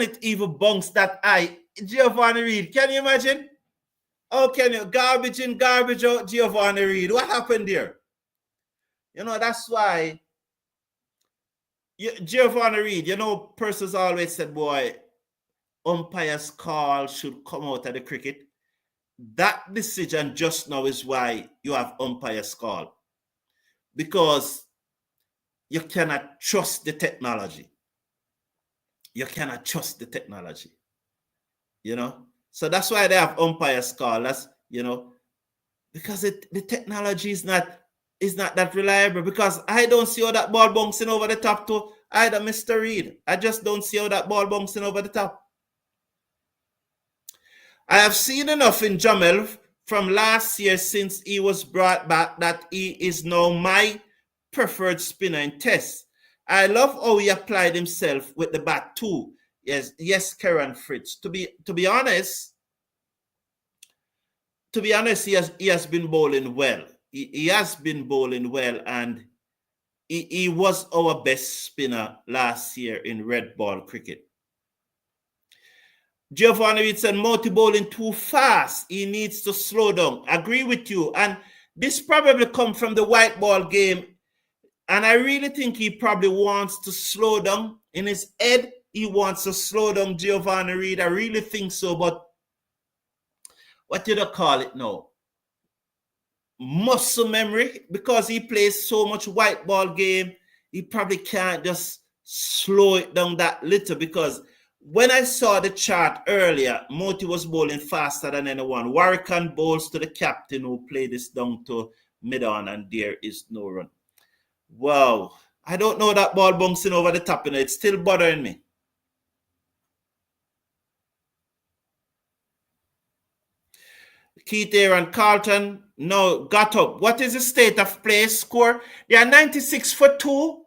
it even bounce that eye? Giovanni Reid, can you imagine? How can you garbage in, garbage out, Giovanni Reid? What happened there? You know, that's why Giovanni Reid, you know, persons always said, boy, umpire's call should come out of the cricket. That decision just now is why you have umpire's call. Because you cannot trust the technology. You cannot trust the technology. You know? So that's why they have umpire's call. That's, you know, because the technology is not that reliable. Because I don't see how that ball bouncing over the top to either Mr. Reid. I just don't see how that ball bouncing over the top. I have seen enough in Jamel from last year since he was brought back that he is now my preferred spinner in tests. I love how he applied himself with the bat too. Yes, Karen Fritz. To be honest, he has been bowling well. He has been bowling well, and he was our best spinner last year in red ball cricket. Giovanni Reid said, Multi bowling too fast. He needs to slow down. Agree with you. And this probably comes from the white ball game. And I really think he probably wants to slow down. In his head, he wants to slow down Giovanni Reid. I really think so. But what did I call it now? Muscle memory. Because he plays so much white ball game, he probably can't just slow it down that little. Because when I saw the chart earlier, Moti was bowling faster than anyone. Warrican bowls to the captain who played this down to mid-on, and there is no run. Wow. I don't know that ball bouncing over the top. You know, it's still bothering me. Keith and Carlton now got up. What is the state of play score? They are 96 for 2.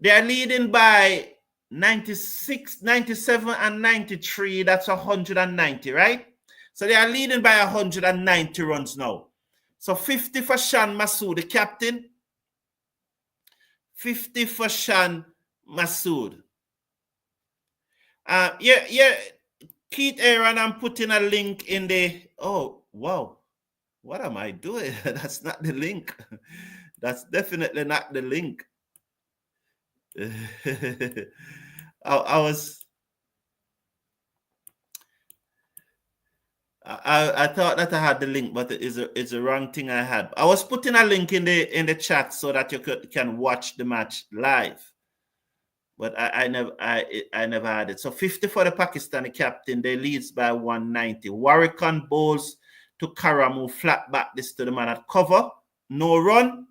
They are leading by 96, 97, and 93. That's 190, right? So they are leading by 190 runs now. So 50 for Shan Masood, the captain. 50 for Shan Masood. Yeah. Keith Aaron, I'm putting a link in the... Oh, wow. What am I doing? That's not the link. That's definitely not the link. I thought that I had the link, but it's the wrong thing I had. I was putting a link in the chat so that you can watch the match live, but I never had it. So 50 for the Pakistani captain. They leads by 190. Warrican bowls to Karamu, flat back this to the man at cover. No run.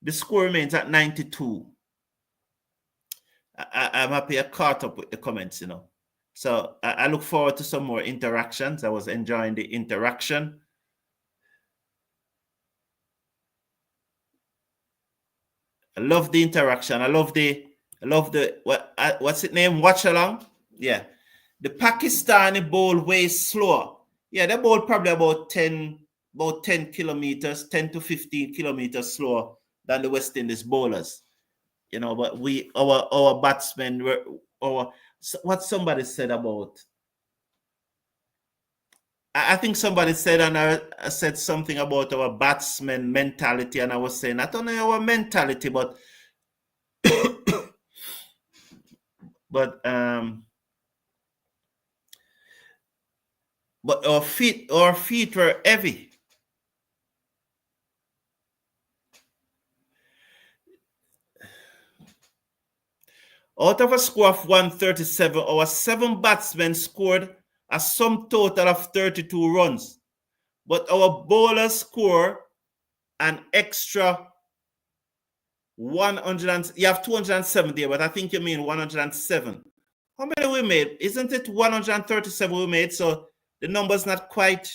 The score remains at 92. I'm happy I caught up with the comments, you know. So I look forward to some more interactions. I was enjoying the interaction. I love the interaction. I love the what's it name? Watch along. Yeah. The Pakistani bowl way slower. Yeah, they bowl probably about 10 kilometers, 10 to 15 kilometers slower than the West Indies bowlers. You know, but our batsmen were what somebody said about. I think somebody said, and I said something about our batsmen mentality, and I was saying not only our mentality, but our feet were heavy. Out of a score of 137, our 7 batsmen scored a sum total of 32 runs. But our bowlers score an extra 100. You have 270, but I think you mean 107. How many we made? Isn't it 137 we made? So the number's not quite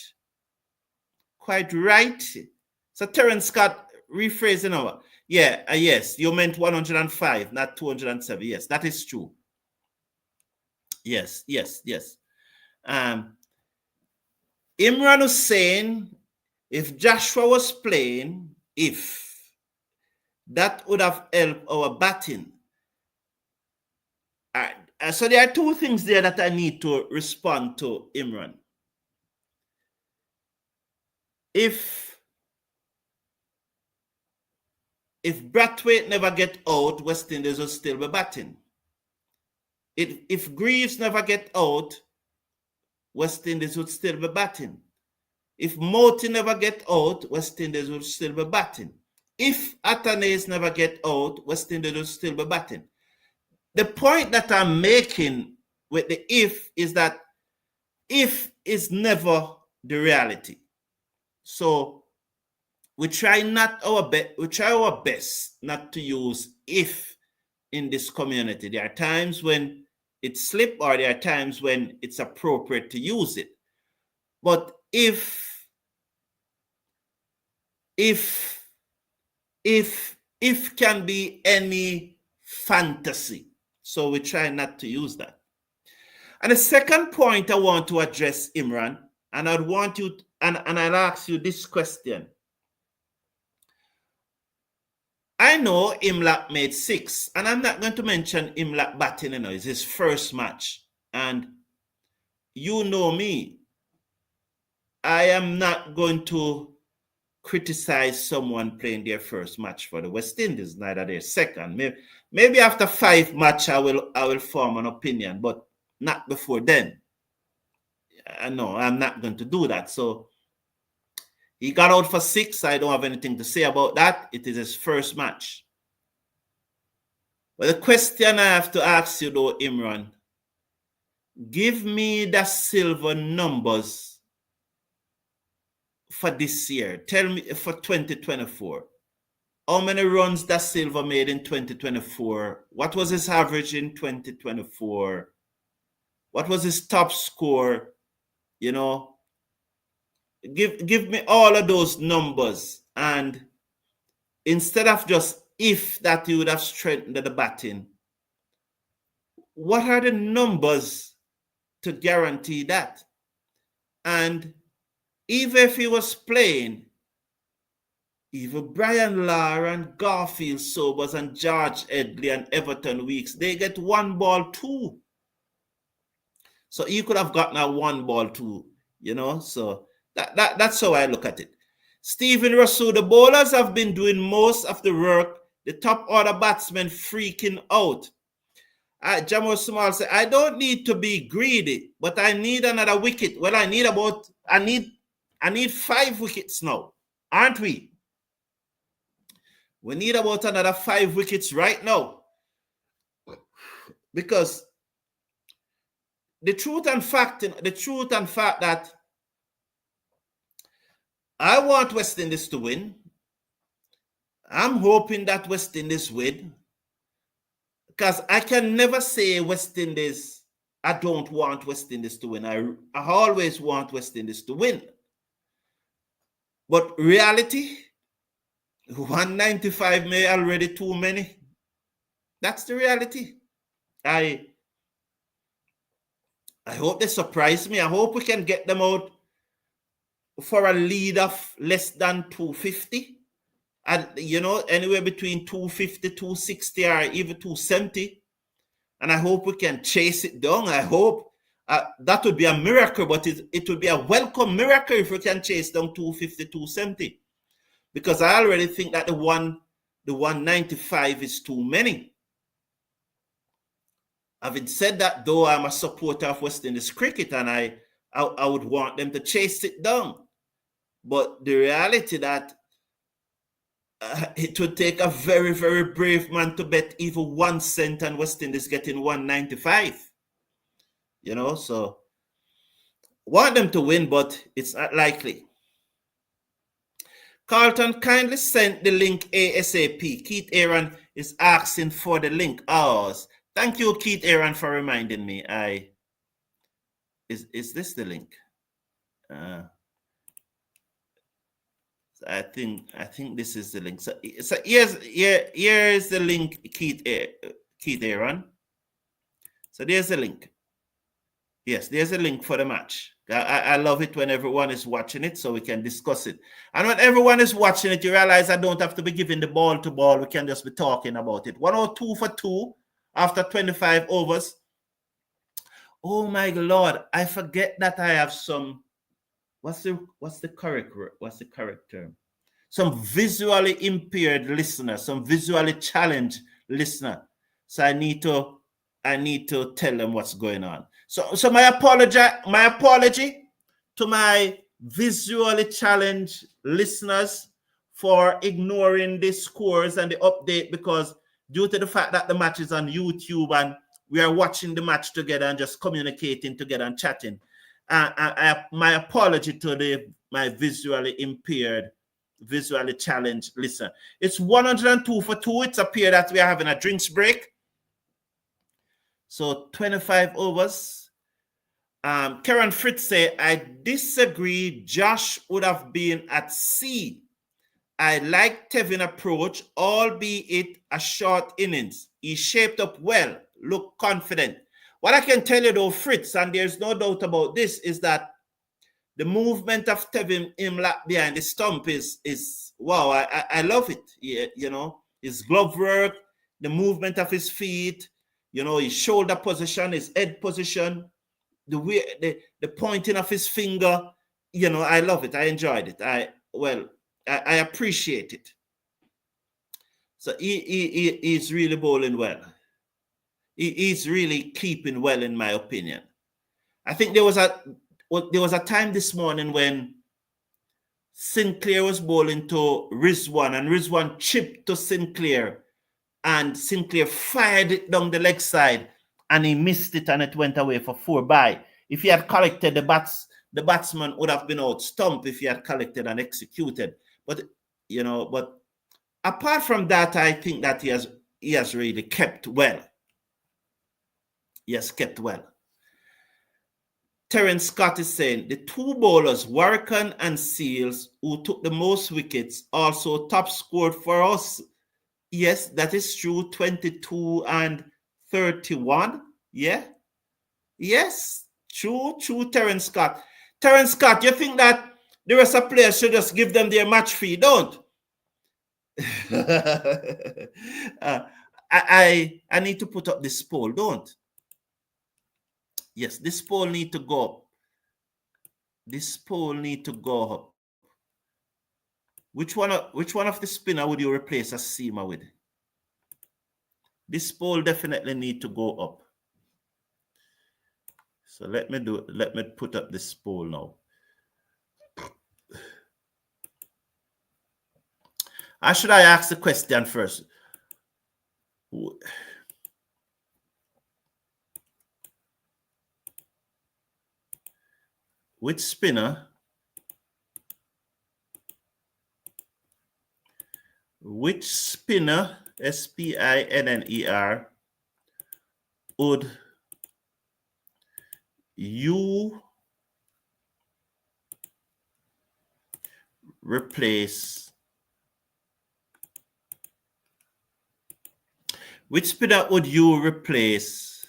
right. So Terence Scott rephrasing over. Yeah, yes, you meant 105, not 207. Yes, that is true. Yes. Imran Hussain, if Joshua was playing, that would have helped our batting. So there are 2 things there that I need to respond to, Imran. if Brathwaite never get out, West Indies will still be batting. If Greaves never get out, West Indies would still be batting. If Multan never get out, West Indies would still be batting. If Athanaze never get out, West Indies would still be batting. The point that I'm making with the if is that if is never the reality. So we try our best not to use if in this community. There are times when it slips, or there are times when it's appropriate to use it. But if can be any fantasy, so we try not to use that. And the second point I want to address, Imran, and I'd want you and I'll ask you this question. I know Imlak made 6, and I'm not going to mention Imlak batting, it's his first match. And you know me, I am not going to criticize someone playing their first match for the West Indies, neither their second. Maybe after 5 matches I will form an opinion, but not before then. No, I'm not going to do that. So he got out for 6. I don't have anything to say about that. It is his first match. But the question I have to ask you though, Imran, give me the silver numbers for this year. Tell me for 2024. How many runs that Silva made in 2024? What was his average in 2024? What was his top score? Give me all of those numbers, and instead of just if that you would have strengthened the batting, what are the numbers to guarantee that? And even if he was playing, even Brian Lara and Garfield Sobers and George Edley and Everton Weeks, they get 1 ball 2. So he could have gotten a 1 ball 2, so that's how I look at it. Stephen Russell, the bowlers have been doing most of the work. The top order batsmen freaking out. Jamal Sumal said, I don't need to be greedy, but I need another wicket. Well, I need 5 wickets now, aren't we? We need about another 5 wickets right now. Because the truth and fact that I want West Indies to win. I'm hoping that West Indies win. Because I can never say West Indies, I don't want West Indies to win. I always want West Indies to win. But reality, 195 may already too many. That's the reality. I hope they surprise me. I hope we can get them out for a lead of less than 250. And, anywhere between 250, 260, or even 270. And I hope we can chase it down. I hope that would be a miracle, but it would be a welcome miracle if we can chase down 250, 270. Because I already think that the 195 is too many. Having said that, though, I'm a supporter of West Indies cricket, and I would want them to chase it down. But the reality that it would take a very, very brave man to bet even 1 cent and West Indies getting 195. So want them to win, but it's not likely. Carlton kindly sent the link ASAP. Keith Aaron is asking for the link. Oh, thank you, Keith Aaron, for reminding me. Is this the link? I think this is the link. So here's the link, Keith Aaron. So there's the link. Yes, there's a link for the match. I love it when everyone is watching it so we can discuss it. And when everyone is watching it, you realize I don't have to be giving the ball to ball. We can just be talking about it. 102 for 2 after 25 overs. Oh my Lord, I forget that I have some what's the correct term? Some visually impaired listener, some visually challenged listener. So I need to tell them what's going on. So my apology to my visually challenged listeners for ignoring the scores and the update, because due to the fact that the match is on YouTube and we are watching the match together and just communicating together and chatting. My apology to my visually impaired, visually challenged listener. It's 102 for 2. It's appeared that we are having a drinks break. So 25 overs. Karen Fritz say, I disagree. Josh would have been at C. I like Tevin's approach, albeit a short innings. He shaped up well, looked confident. What I can tell you though, Fritz, and there's no doubt about this, is that the movement of Tevin in behind the stump is wow. I love it. Yeah, you know, his glove work, the movement of his feet, you know, his shoulder position, his head position, the way the pointing of his finger. You know, I love it. I enjoyed it. I appreciate it. So he's really bowling well. He's really keeping well, in my opinion. I think there was a time this morning when Sinclair was bowling to Rizwan, and Rizwan chipped to Sinclair, and Sinclair fired it down the leg side, and he missed it, and it went away for 4 by. If he had collected, the batsman would have been out stumped if he had collected and executed. But you know, but apart from that, I think that he has really kept well. He has kept well. Terence Scott is saying the 2 bowlers, Warrican and Seales, who took the most wickets, also top scored for us. Yes, that is true. 22 and 31. Yeah. Yes. True, Terence Scott. Terence Scott, you think that the rest of players should just give them their match fee? Don't. I need to put up this poll. Don't. Yes, this poll need to go up. This poll need to go up. Which one of the spinner would you replace a seamer with? This poll definitely need to go up. So let me put up this poll now. Or should I ask the question first? Which spinner SPINNER would you replace? Which spinner would you replace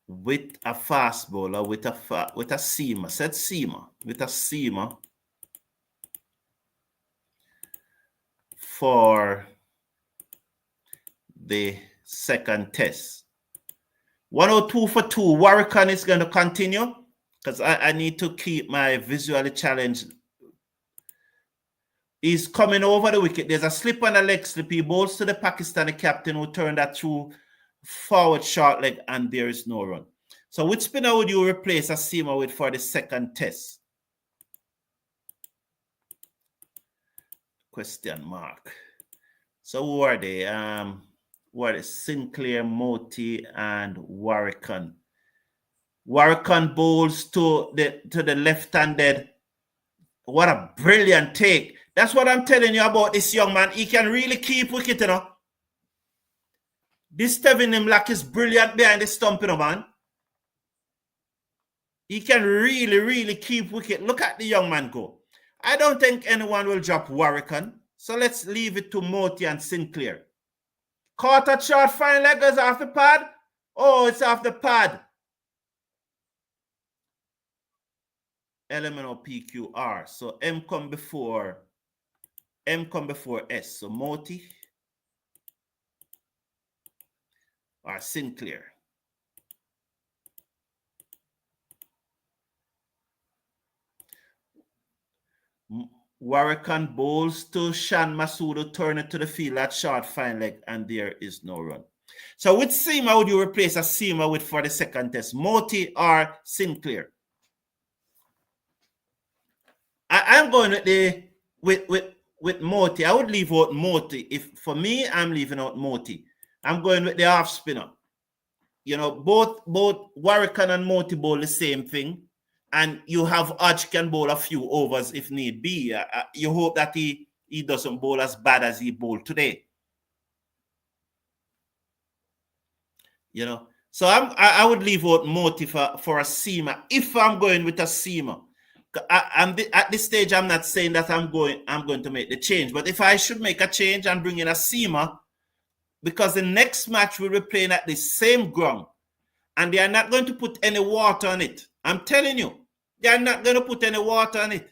with a fast bowler, with a seamer? Said seamer, with a seamer for the second test. 102 for 2. Warrican is going to continue because I need to keep my visually challenged. He's coming over the wicket. There's a slip on the leg slip. He bowls to the Pakistani captain, who turned that through forward short leg, and there is no run. So which spinner would you replace a seamer with for the second test? Question mark. So who are they? What is Sinclair, Moti, and Warrican? Warrican bowls to the left-handed. What a brilliant take. That's what I'm telling you about this young man. He can really keep wicket, you know. This Tevin Imlak is brilliant behind the stump, you know, man. He can really, really keep wicket. Look at the young man go. I don't think anyone will drop Warrican. So let's leave it to Moti and Sinclair. Caught a short fine leggers off the pad. Oh, it's off the pad. Element of PQR. So M come before S. So Moti or Sinclair. Warrican bowls to Shan Masudu, turn it to the field at short fine leg, and there is no run. So which seamer would you replace a seamer with for the second test? Moti or Sinclair? I'm going with Moti. I would leave out Moti. If for me, I'm leaving out Moti. I'm going with the half spinner. You know, both Warrican and Moti bowl the same thing. And you have Hodge can bowl a few overs if need be. You hope that he doesn't bowl as bad as he bowled today. You know, so I would leave out Moti for a seamer if I'm going with a seamer. At this stage, I'm not saying that I'm going to make the change. But if I should make a change and bring in a seamer, because the next match we'll be playing at the same ground, and they are not going to put any water on it. I'm telling you, they are not going to put any water on it.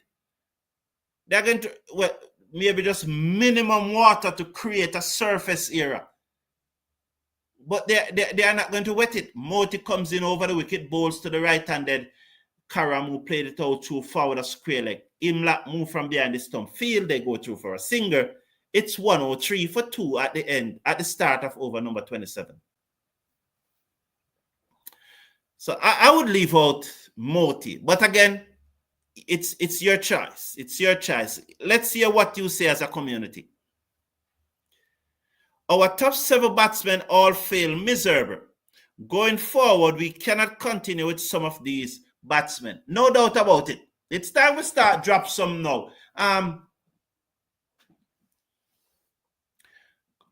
They're going to, well, maybe just minimum water to create a surface area. But they are not going to wet it. Moti comes in over the wicket, bowls to the right-handed Karam, who played it out through forward a square leg. Imlap move from behind the stump field. They go through for a singer. It's 103 for 2 at the end, at the start of over number 27. So I would leave out Moti. But again, it's your choice. It's your choice. Let's hear what you say as a community. Our top 7 batsmen all fail miserable. Going forward, we cannot continue with some of these batsmen. No doubt about it. It's time we start drop some now.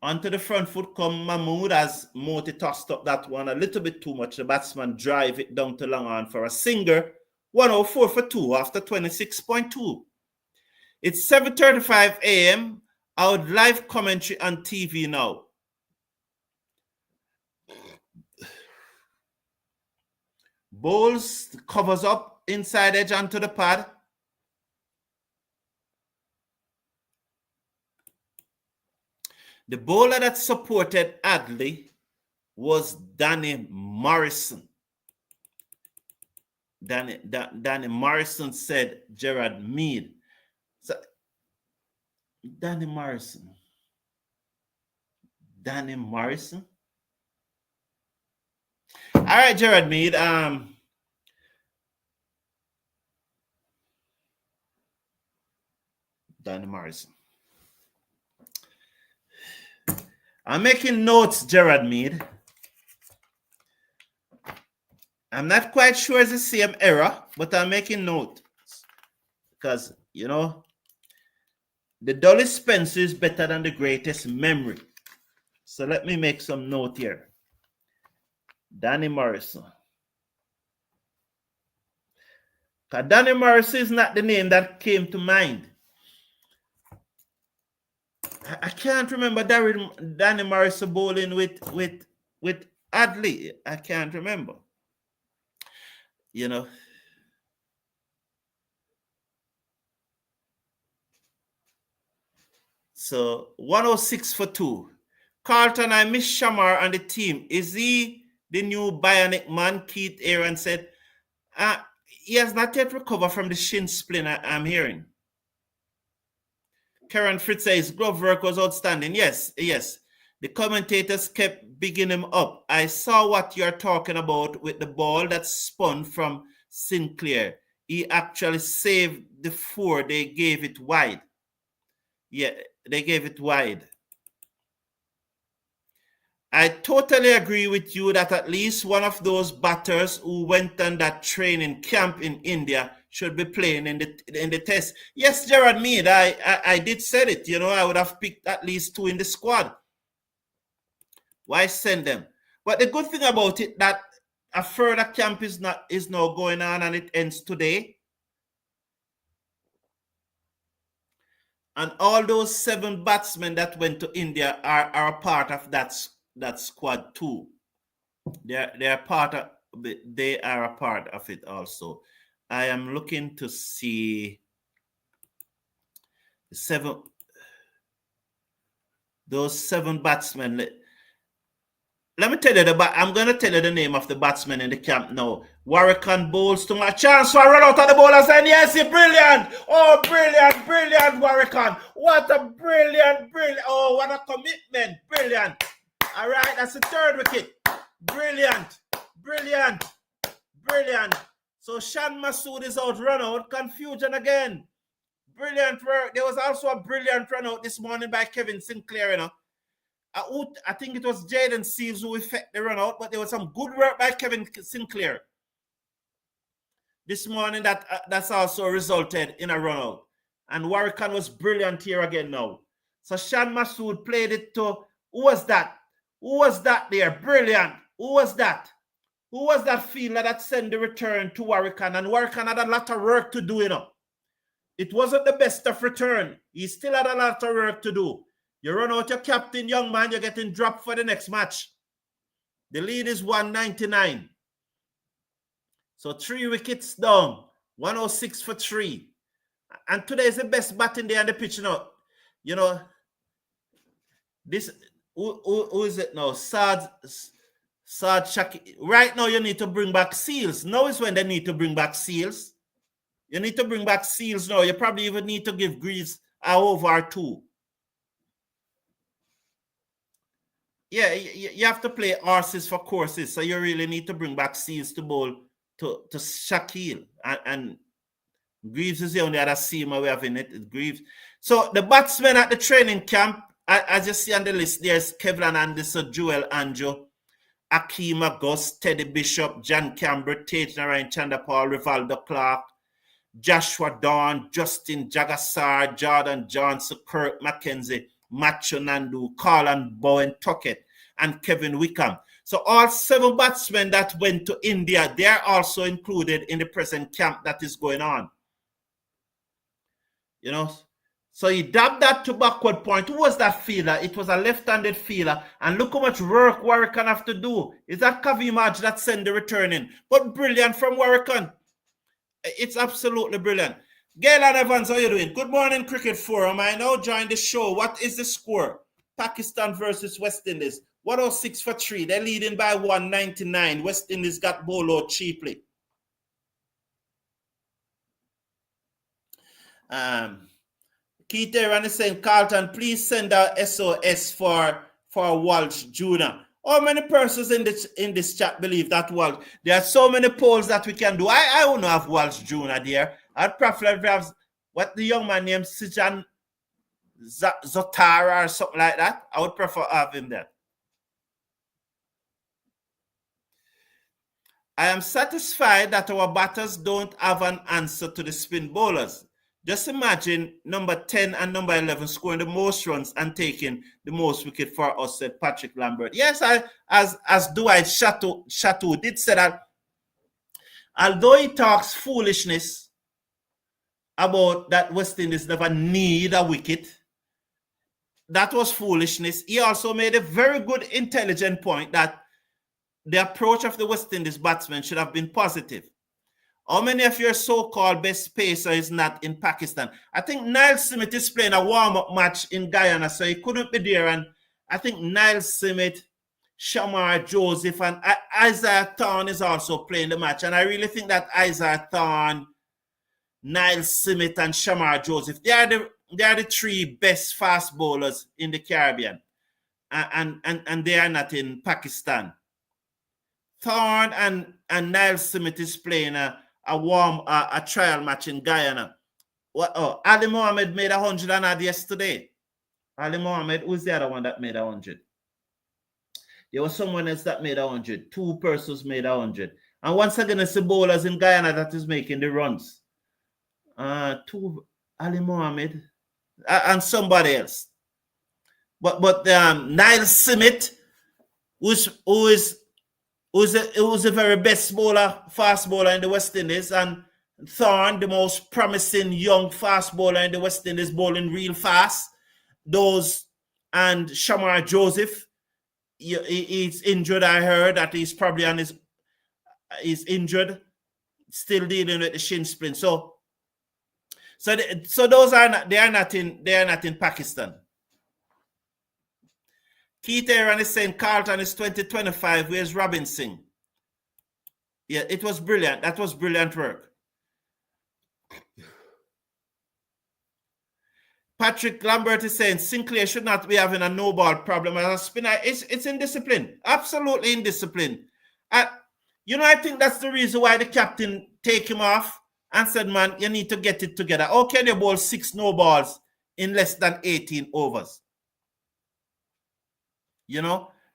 Onto the front foot come Mahmood as Moti tossed up that one a little bit too much. The batsman drive it down to long on for a singer. 104 for 2 after 26.2. It's 7:35 a.m. Our live commentary on TV now. Bowls covers up inside edge onto the pad. The bowler that supported Adley was Danny Morrison. Danny Morrison said Gerard Mead. So, Danny Morrison. All right, Gerard Mead. Danny Morrison. I'm making notes, Gerard Mead. I'm not quite sure it's the same error, but I'm making notes. Because, you know, the dullest Spencer is better than the greatest memory. So let me make some note here. Danny Morrison. Because Danny Morrison is not the name that came to mind. I can't remember Danny Morrison bowling with Adley. I can't remember. You know. So 106 for 2. Carlton, I miss Shamar and the team. Is he the new bionic man? Keith Aaron said. He has not yet recovered from the shin splint, I'm hearing. Karen Fritz says glove work was outstanding. Yes. The commentators kept bigging him up. I saw what you're talking about with the ball that spun from Sinclair. He actually saved the 4. They gave it wide. Yeah, they gave it wide. I totally agree with you that at least one of those batters who went on that training camp in India should be playing in the test. Yes, Gerard Mead, I did say it. You know, I would have picked at least 2 in the squad. Why send them? But the good thing about it that a further camp is now going on and it ends today. And all those 7 batsmen that went to India are a part of that squad too. They are a part of it also. I am looking to see those 7 batsmen. let me tell you I'm going to tell you the name of the batsman in the camp now. Warwick bowls to my chance for a run out of the bowler saying, yes, he's brilliant. Oh, brilliant, brilliant, Warwick. What a brilliant. Oh, what a commitment. Brilliant. All right, that's the third wicket. Brilliant. So Shan Masood is out, run out, confusion again. Brilliant work. There was also a brilliant run out this morning by Kevin Sinclair, you know. I think it was Jayden Seales who effect the run out, but there was some good work by Kevin Sinclair this morning that's also resulted in a run out. And Warwick was brilliant here again now. So Shan Masood played it to, who was that? Who was that there? Brilliant. Who was that? Who was that fielder that sent the return to Warwick? And Warwick had a lot of work to do, you know. It wasn't the best of return. He still had a lot of work to do. You run out your captain, young man, you're getting dropped for the next match. The lead is 199. So 3 wickets down. 106 for 3. And today is the best batting day on the pitch now. You know, this, who is it now? Saud Shakeel. Right now, you need to bring back Seales. Now is when they need to bring back Seales. You need to bring back Seales now. You probably even need to give Greaves a over 2. Yeah, you have to play horses for courses. So you really need to bring back Seales to bowl to Shakeel. And Greaves is the only other seamer we have in it. Greaves. So the batsmen at the training camp, as you see on the list, there's Kevin Anderson, Joel Anjo, Akeem August, Teddy Bishop, John Campbell, Tej Narayan Chandapal, Rivaldo Clark, Joshua Dawn, Justin Jagassar, Jordan Johnson, Kirk McKenzie, Macho Nandu, Carlton Bowen Tuckett, and Kevin Wickham. So all 7 batsmen that went to India, they are also included in the present camp that is going on. You know, so he dabbed that to backward point. Who was that fielder? It was a left-handed fielder. And look how much work Warwick have to do. Is that Kavi March that sent the return in? But brilliant from Warwick. It's absolutely brilliant. Galen Evans, how are you doing? Good morning, Cricket Forum. I now join the show. What is the score? Pakistan versus West Indies. 106 for 3. They're leading by 199. West Indies got bowled out cheaply. Keith Aaron is saying, Carlton, please send a SOS for Walsh Jr. How many persons in this chat believe that Walsh? There are so many polls that we can do. I won't have Walsh Jr. there. I'd prefer to have what the young man named Sijan Zotara or something like that. I would prefer to have him there. I am satisfied that our batters don't have an answer to the spin bowlers. Just imagine number 10 and number 11 scoring the most runs and taking the most wicket for us, said Patrick Lambert. Yes, as Dwight Chateau did say that, although he talks foolishness about that West Indies never need a wicket, that was foolishness. He also made a very good, intelligent point that the approach of the West Indies batsmen should have been positive. How many of your so-called best pacer is not in Pakistan? I think Niall Smith is playing a warm-up match in Guyana, so he couldn't be there. And I think Niall Smith, Shamar Joseph, and Isaiah Thorne is also playing the match. And I really think that Isaiah Thorne, Niall Smith, and Shamar Joseph, they are the 3 best fast bowlers in the Caribbean. And they are not in Pakistan. Thorne and Niall Smith is playing a trial match in Guyana. Ali Mohammed made 100 and odd yesterday. Ali Mohammed, who's the other one that made 100? There was someone else that made 100. 2 persons made 100. And once again, it's the bowlers in Guyana that is making the runs. Ali Mohammed and somebody else. But Niall Smith, who was the very best bowler, fast bowler in the West Indies, and Thorne, the most promising young fast bowler in the West Indies, bowling real fast. And Shamar Joseph, he's injured. I heard that he's probably he's injured, still dealing with the shin splint. So those are not in Pakistan. Keith Aaron is saying Carlton is 2025. Where's Robinson? Yeah, it was brilliant. That was brilliant work. Patrick Lambert is saying Sinclair should not be having a no ball problem as a spinner. It's indiscipline. Absolutely indiscipline. I think that's the reason why the captain take him off and said, man, you need to get it together. How can you bowl 6 no balls in less than 18 overs?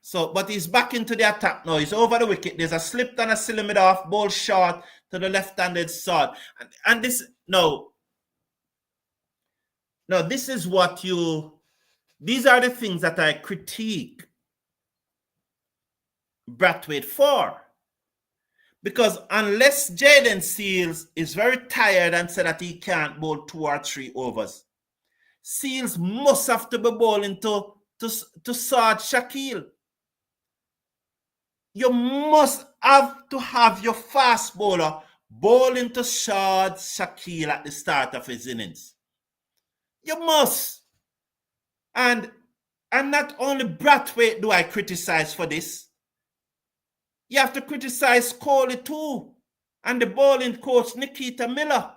So, but he's back into the attack now. He's over the wicket. There's a slip and a cylinder off, ball short to the left-handed Saud. And this, no, this is what these are the things that I critique Brathwaite for. Because unless Jayden Seales is very tired and said that he can't bowl 2 or 3 overs, Seales must have to be bowling to Saud Shakeel. You must have to have your fast bowler bowling to Saud Shakeel at the start of his innings. You must. And not only Brathwaite do I criticize for this. You have to criticize Kohli too. And the bowling coach, Nikita Miller.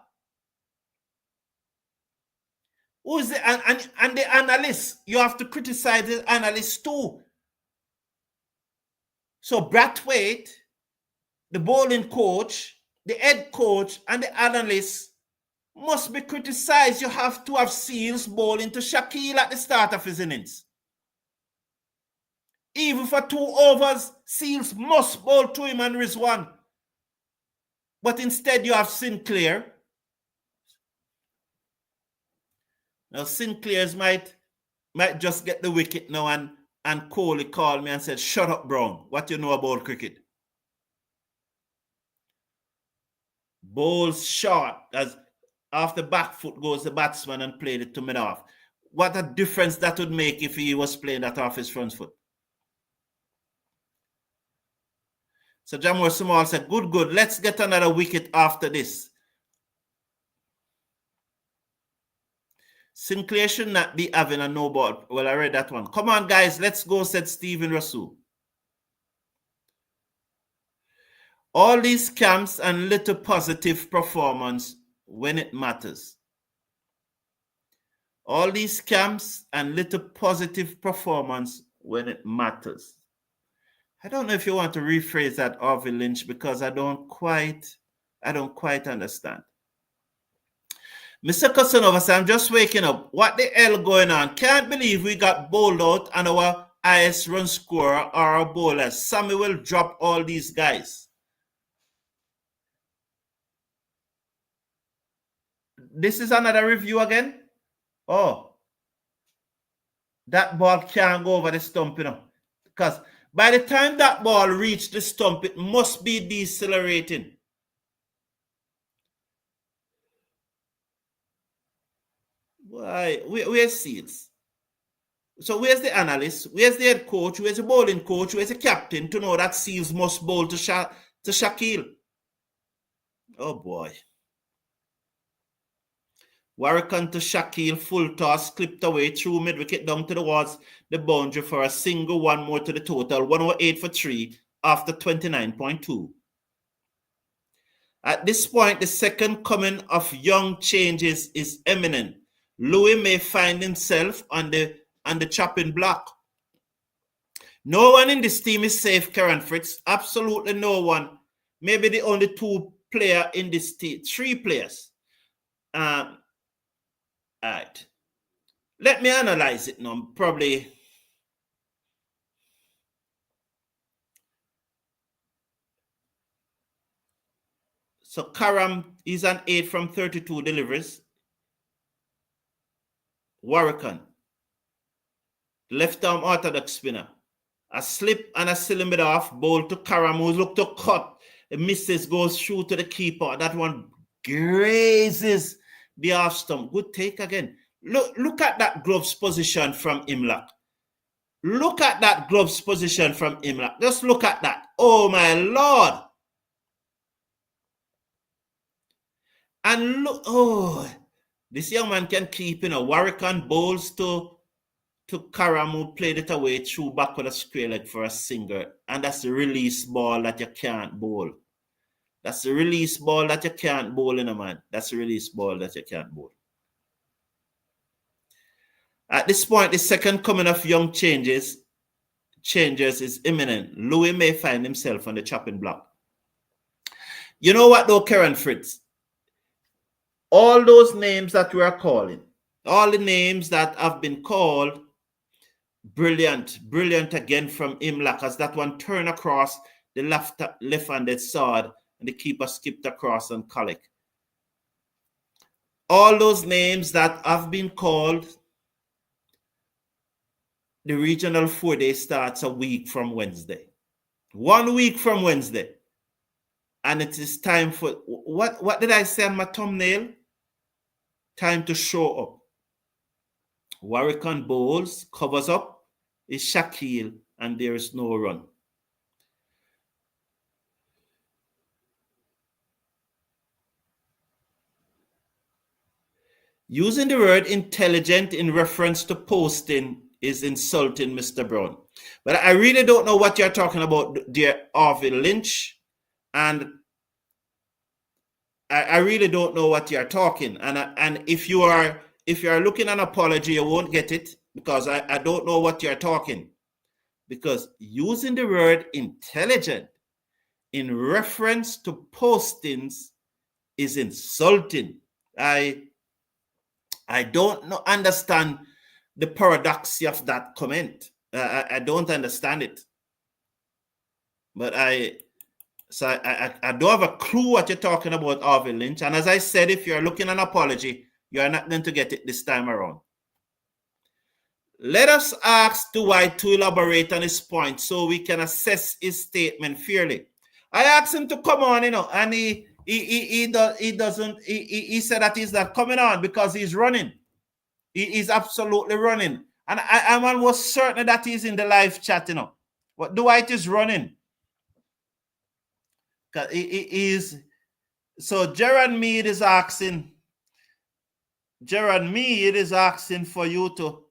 Who's and the analysts? You have to criticize the analysts too. So Brathwaite, the bowling coach, the head coach, and the analysts must be criticized. You have to have Seales bowling to Shakeel at the start of his innings. Even for 2 overs, Seales must bowl to him and Rizwan. But instead you have Sinclair. Now Sinclair's might just get the wicket now, and Kohli called me and said, shut up, Brown. What you know about cricket? Bowls short, as off the back foot goes the batsman and played it to mid-off. What a difference that would make if he was playing that off his front foot. So Jamor Sumal said, good. Let's get another wicket after this. Sinclair should not be having a no ball. Well, I read that one. Come on, guys. Let's go, said Stephen Rasul. All these camps and little positive performance when it matters. All these camps and little positive performance when it matters. I don't know if you want to rephrase that, Harvey Lynch, because I don't quite understand. Mr. Casanova said, I'm just waking up. What the hell going on? Can't believe we got bowled out and our highest run scorer are our bowlers. Sammy will drop all these guys. This is another review again? Oh. That ball can't go over the stump, because by the time that ball reached the stump, it must be decelerating. Why? Where's Seales? So where's the analyst? Where's the head coach? Where's the bowling coach? Where's the captain to know that Seales must bowl to Shakeel? Oh boy. Warrican to Shakeel, full toss, clipped away through mid-wicket down to the wards, the boundary for a single, 1 more to the total, 108 for 3 after 29.2. At this point, the second coming of young changes is imminent. Louis may find himself on the chopping block. No one in this team is safe, Karen Fritz. Absolutely no one. Maybe the only 2 players in this team, 3 players. All right. Let me analyze it now. Probably. So Karam is an 8 from 32 deliveries. Warrican, left arm orthodox spinner. A slip and a cylinder off, bowl to Karam, who looked to cut. The misses, goes through to the keeper. That one grazes the off stump. Good take again. Look at that gloves position from Imlach. Look at that gloves position from Imlach. Just look at that. Oh, my Lord. And look, oh, this young man can keep, Warrican bowls to to Karam, who played it away through back with a square leg for a single. And that's the release ball that you can't bowl. That's the release ball that you can't bowl in a man. That's the release ball that you can't bowl. At this point, the second coming of young changers is imminent. Louis may find himself on the chopping block. You know what though, Karen Fritz? All those names that we are calling, all the names that have been called, brilliant again from Imlak as that one turned across the left-handed Saud and the keeper skipped across on Kalik. All those names that have been called, the regional 4-day starts a week from Wednesday. 1 week from Wednesday. And it is time for, what did I say on my thumbnail? Time to show up. Warwick bowls, covers up, is Shakeel, and there is no run. Using the word intelligent in reference to posting is insulting, Mr. Brown. But I really don't know what you're talking about, dear Harvey Lynch. And I really don't know what you're talking. And if you are looking an apology, you won't get it because I don't know what you're talking. Because using the word intelligent in reference to postings is insulting. I don't understand the paradox of that comment. I don't understand it. But I don't have a clue what you're talking about, Harvey Lynch. And as I said, if you're looking an apology, you're not going to get it this time around. Let us ask Dwight to elaborate on his point so we can assess his statement fairly. I asked him to come on, and he said that he's not coming on because he's running. He is absolutely running. And I was certain that he's in the live chat, But Dwight is running. So Gerard Mead is asking for you to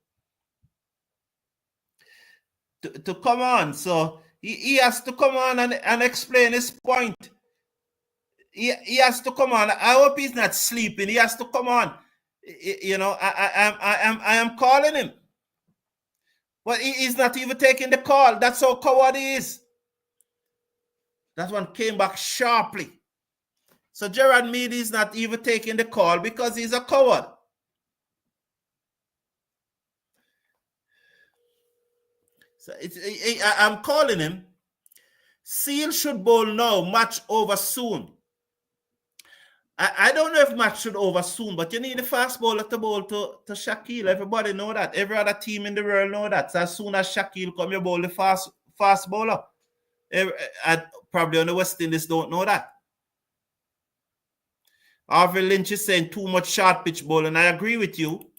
come on. So he has to come on and explain his point. He has to come on. I hope he's not sleeping. He has to come on. I am calling him. But he's not even taking the call. That's how coward he is. That one came back sharply. So Gerard Mead is not even taking the call because he's a coward. So I'm calling him. Seales should bowl now, match over soon. I don't know if match should over soon, but you need a fast bowler to bowl to Shakeel. Everybody know that. Every other team in the world know that. So as soon as Shakeel come, you bowl the fast bowler. Probably on the West Indies don't know that. Harvey Lynch is saying too much short pitch bowling. I agree with you.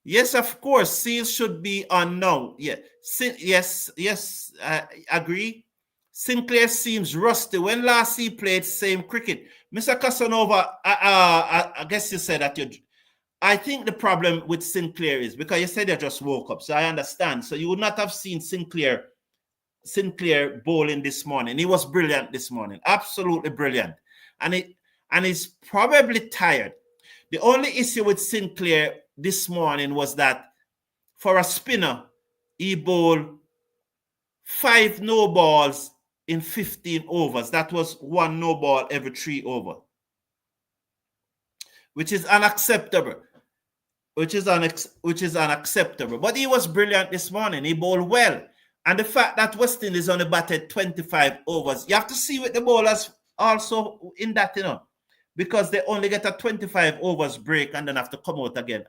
Yes, of course, Seales should be on now. Yeah, yes, I agree. Sinclair seems rusty. When last he played same cricket? Mr. Casanova, I guess you said that I think the problem with Sinclair is because you said you just woke up, so I understand. So you would not have seen Sinclair bowling this morning. He was brilliant this morning, absolutely brilliant. And he's probably tired. The only issue with Sinclair this morning was that for a spinner, he bowled 5 no balls in 15 overs. That was 1 no ball every 3 overs, which is unacceptable. Which is unacceptable. But he was brilliant this morning. He bowled well. And the fact that West Indies only batted 25 overs, you have to see with the bowlers also in that, because they only get a 25 overs break and then have to come out again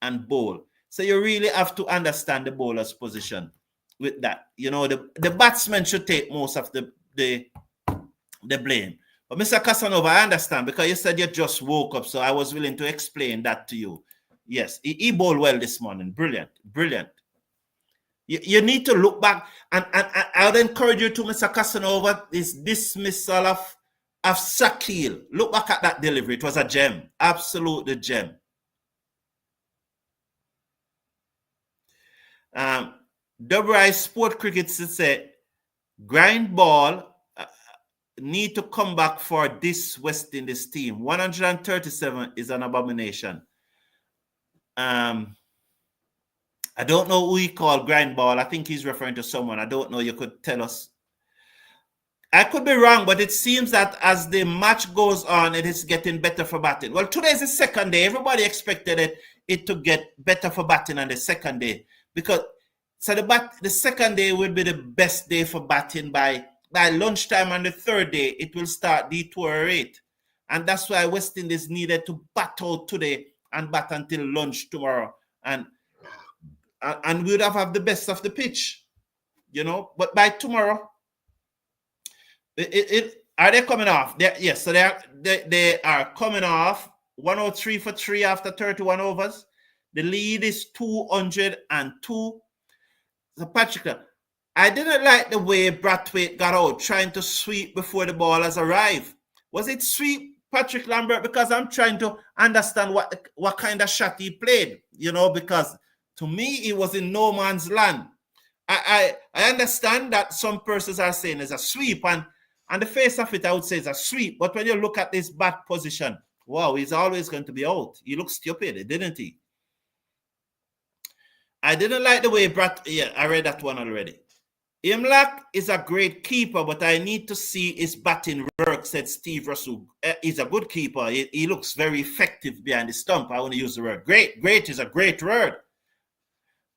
and bowl. So you really have to understand the bowler's position with that. The batsman should take most of the blame. But Mr. Casanova, I understand because you said you just woke up, so I was willing to explain that to you. Yes, he bowled well this morning. Brilliant. You need to look back, and I would encourage you to, Mr. Casanova, this dismissal of Shakeel. Look back at that delivery. It was a gem. Absolutely gem. WI Sport Cricket said, grind ball need to come back for this West Indies team. 137 is an abomination. I don't know who he called grind ball. I think he's referring to someone. I don't know. You could tell us. I could be wrong, but it seems that as the match goes on, it is getting better for batting. Well, today is the second day. Everybody expected it to get better for batting on the second day, because so the second day will be the best day for batting. By lunchtime on the third day, it will start deteriorate, and that's why West Indies needed to bat out today and bat until lunch tomorrow, and we would have the best of the pitch, But by tomorrow. Are they coming off? Yes, so they are coming off 103 for 3 after 31 overs. The lead is 202. So Patrick, I didn't like the way Brathwaite got out trying to sweep before the ball has arrived. Was it sweep, Patrick Lambert? Because I'm trying to understand what kind of shot he played, because to me, he was in no man's land. I understand that some persons are saying it's a sweep, and on the face of it, I would say it's a sweep. But when you look at this bat position, wow, he's always going to be out. He looked stupid, didn't he? I didn't like the way I read that one already. Imlach is a great keeper, but I need to see his batting work, said Steve Russell. He's a good keeper. He looks very effective behind the stump. I want to use the word great. Great is a great word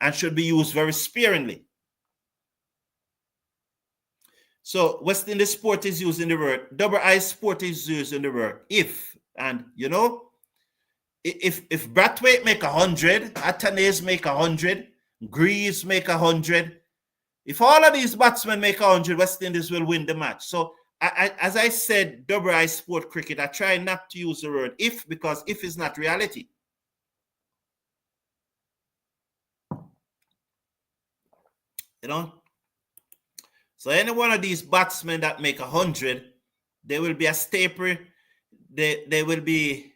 and should be used very sparingly. So West Indies Sport is using the word. WI Sport is using the word if. And, if Brathwaite make 100, Atanase make 100, Greaves make 100, if all of these batsmen make 100, West Indies will win the match. So, as I said, WI Sport Cricket, I try not to use the word if, because if is not reality. So any one of these batsmen that make 100, they will be a staple. They will be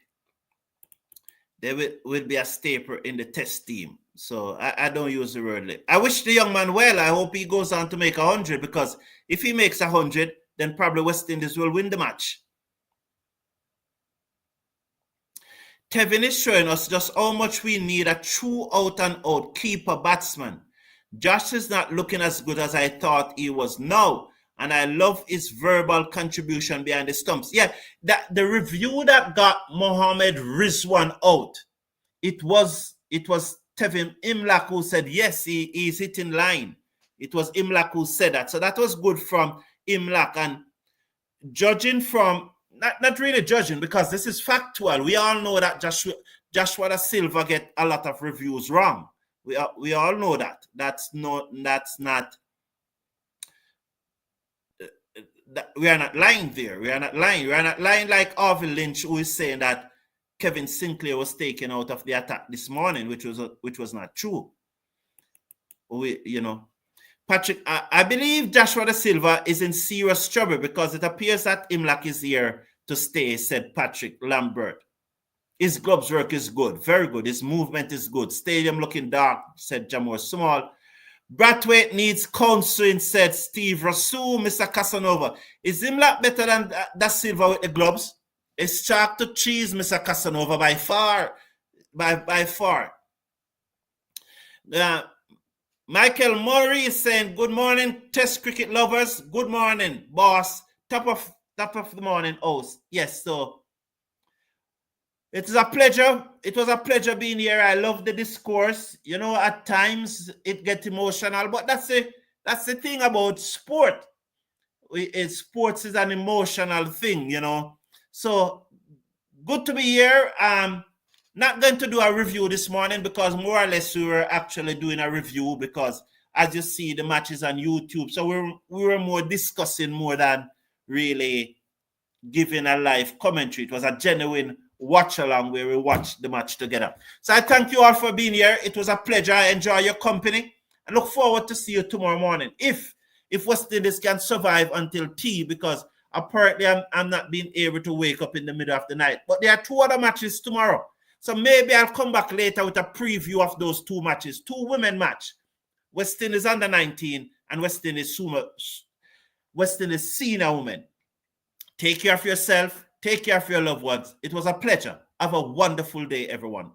a staple in the test team. So I don't use the word. I wish the young man well. I hope he goes on to make 100, because if he makes 100, then probably West Indies will win the match. Kevin is showing us just how much we need a true out-and-out keeper batsman. Josh is not looking as good as I thought he was now, and I love his verbal contribution behind the stumps. Yeah, the review that got Mohammad Rizwan out, it was Tevin Imlach who said, yes, he's hitting line. It was Imlach who said that. So that was good from Imlach. And judging from, not really judging, because this is factual. We all know that Joshua Da Silva get a lot of reviews wrong. We all know that. We are not lying there. We are not lying. We are not lying like Arvin Lynch, who is saying that Kevin Sinclair was taken out of the attack this morning, which was not true. Patrick, I believe Joshua Da Silva is in serious trouble because it appears that Imlach is here to stay, said Patrick Lambert. His gloves work is good, very good. His movement is good. Stadium looking dark, said Jamor Small. Brathwaite needs counseling, said Steve Rasul. Mr. Casanova, is Imlach better than Da Silva with the gloves? It's chalk to cheese, Mr. Casanova, by far. By far. Michael Murray is saying, good morning, Test cricket lovers. Good morning, boss. Top of the morning, host. Yes, so it is a pleasure. It was a pleasure being here. I love the discourse. At times it gets emotional, but that's the thing about sport. Sports is an emotional thing, So good to be here. Not going to do a review this morning because more or less we were actually doing a review because, as you see, the match is on YouTube. So we were more discussing more than really giving a live commentary. It was a genuine watch along where we watched the match together. So I thank you all for being here. It was a pleasure. I enjoy your company. I look forward to see you tomorrow morning. If West Indies can survive until tea, because apparently I'm not being able to wake up in the middle of the night. But there are 2 other matches tomorrow. So maybe I'll come back later with a preview of those 2 matches. 2 women match. West Indies under 19, and West Indies senior women. Take care of yourself. Take care of your loved ones. It was a pleasure. Have a wonderful day, everyone.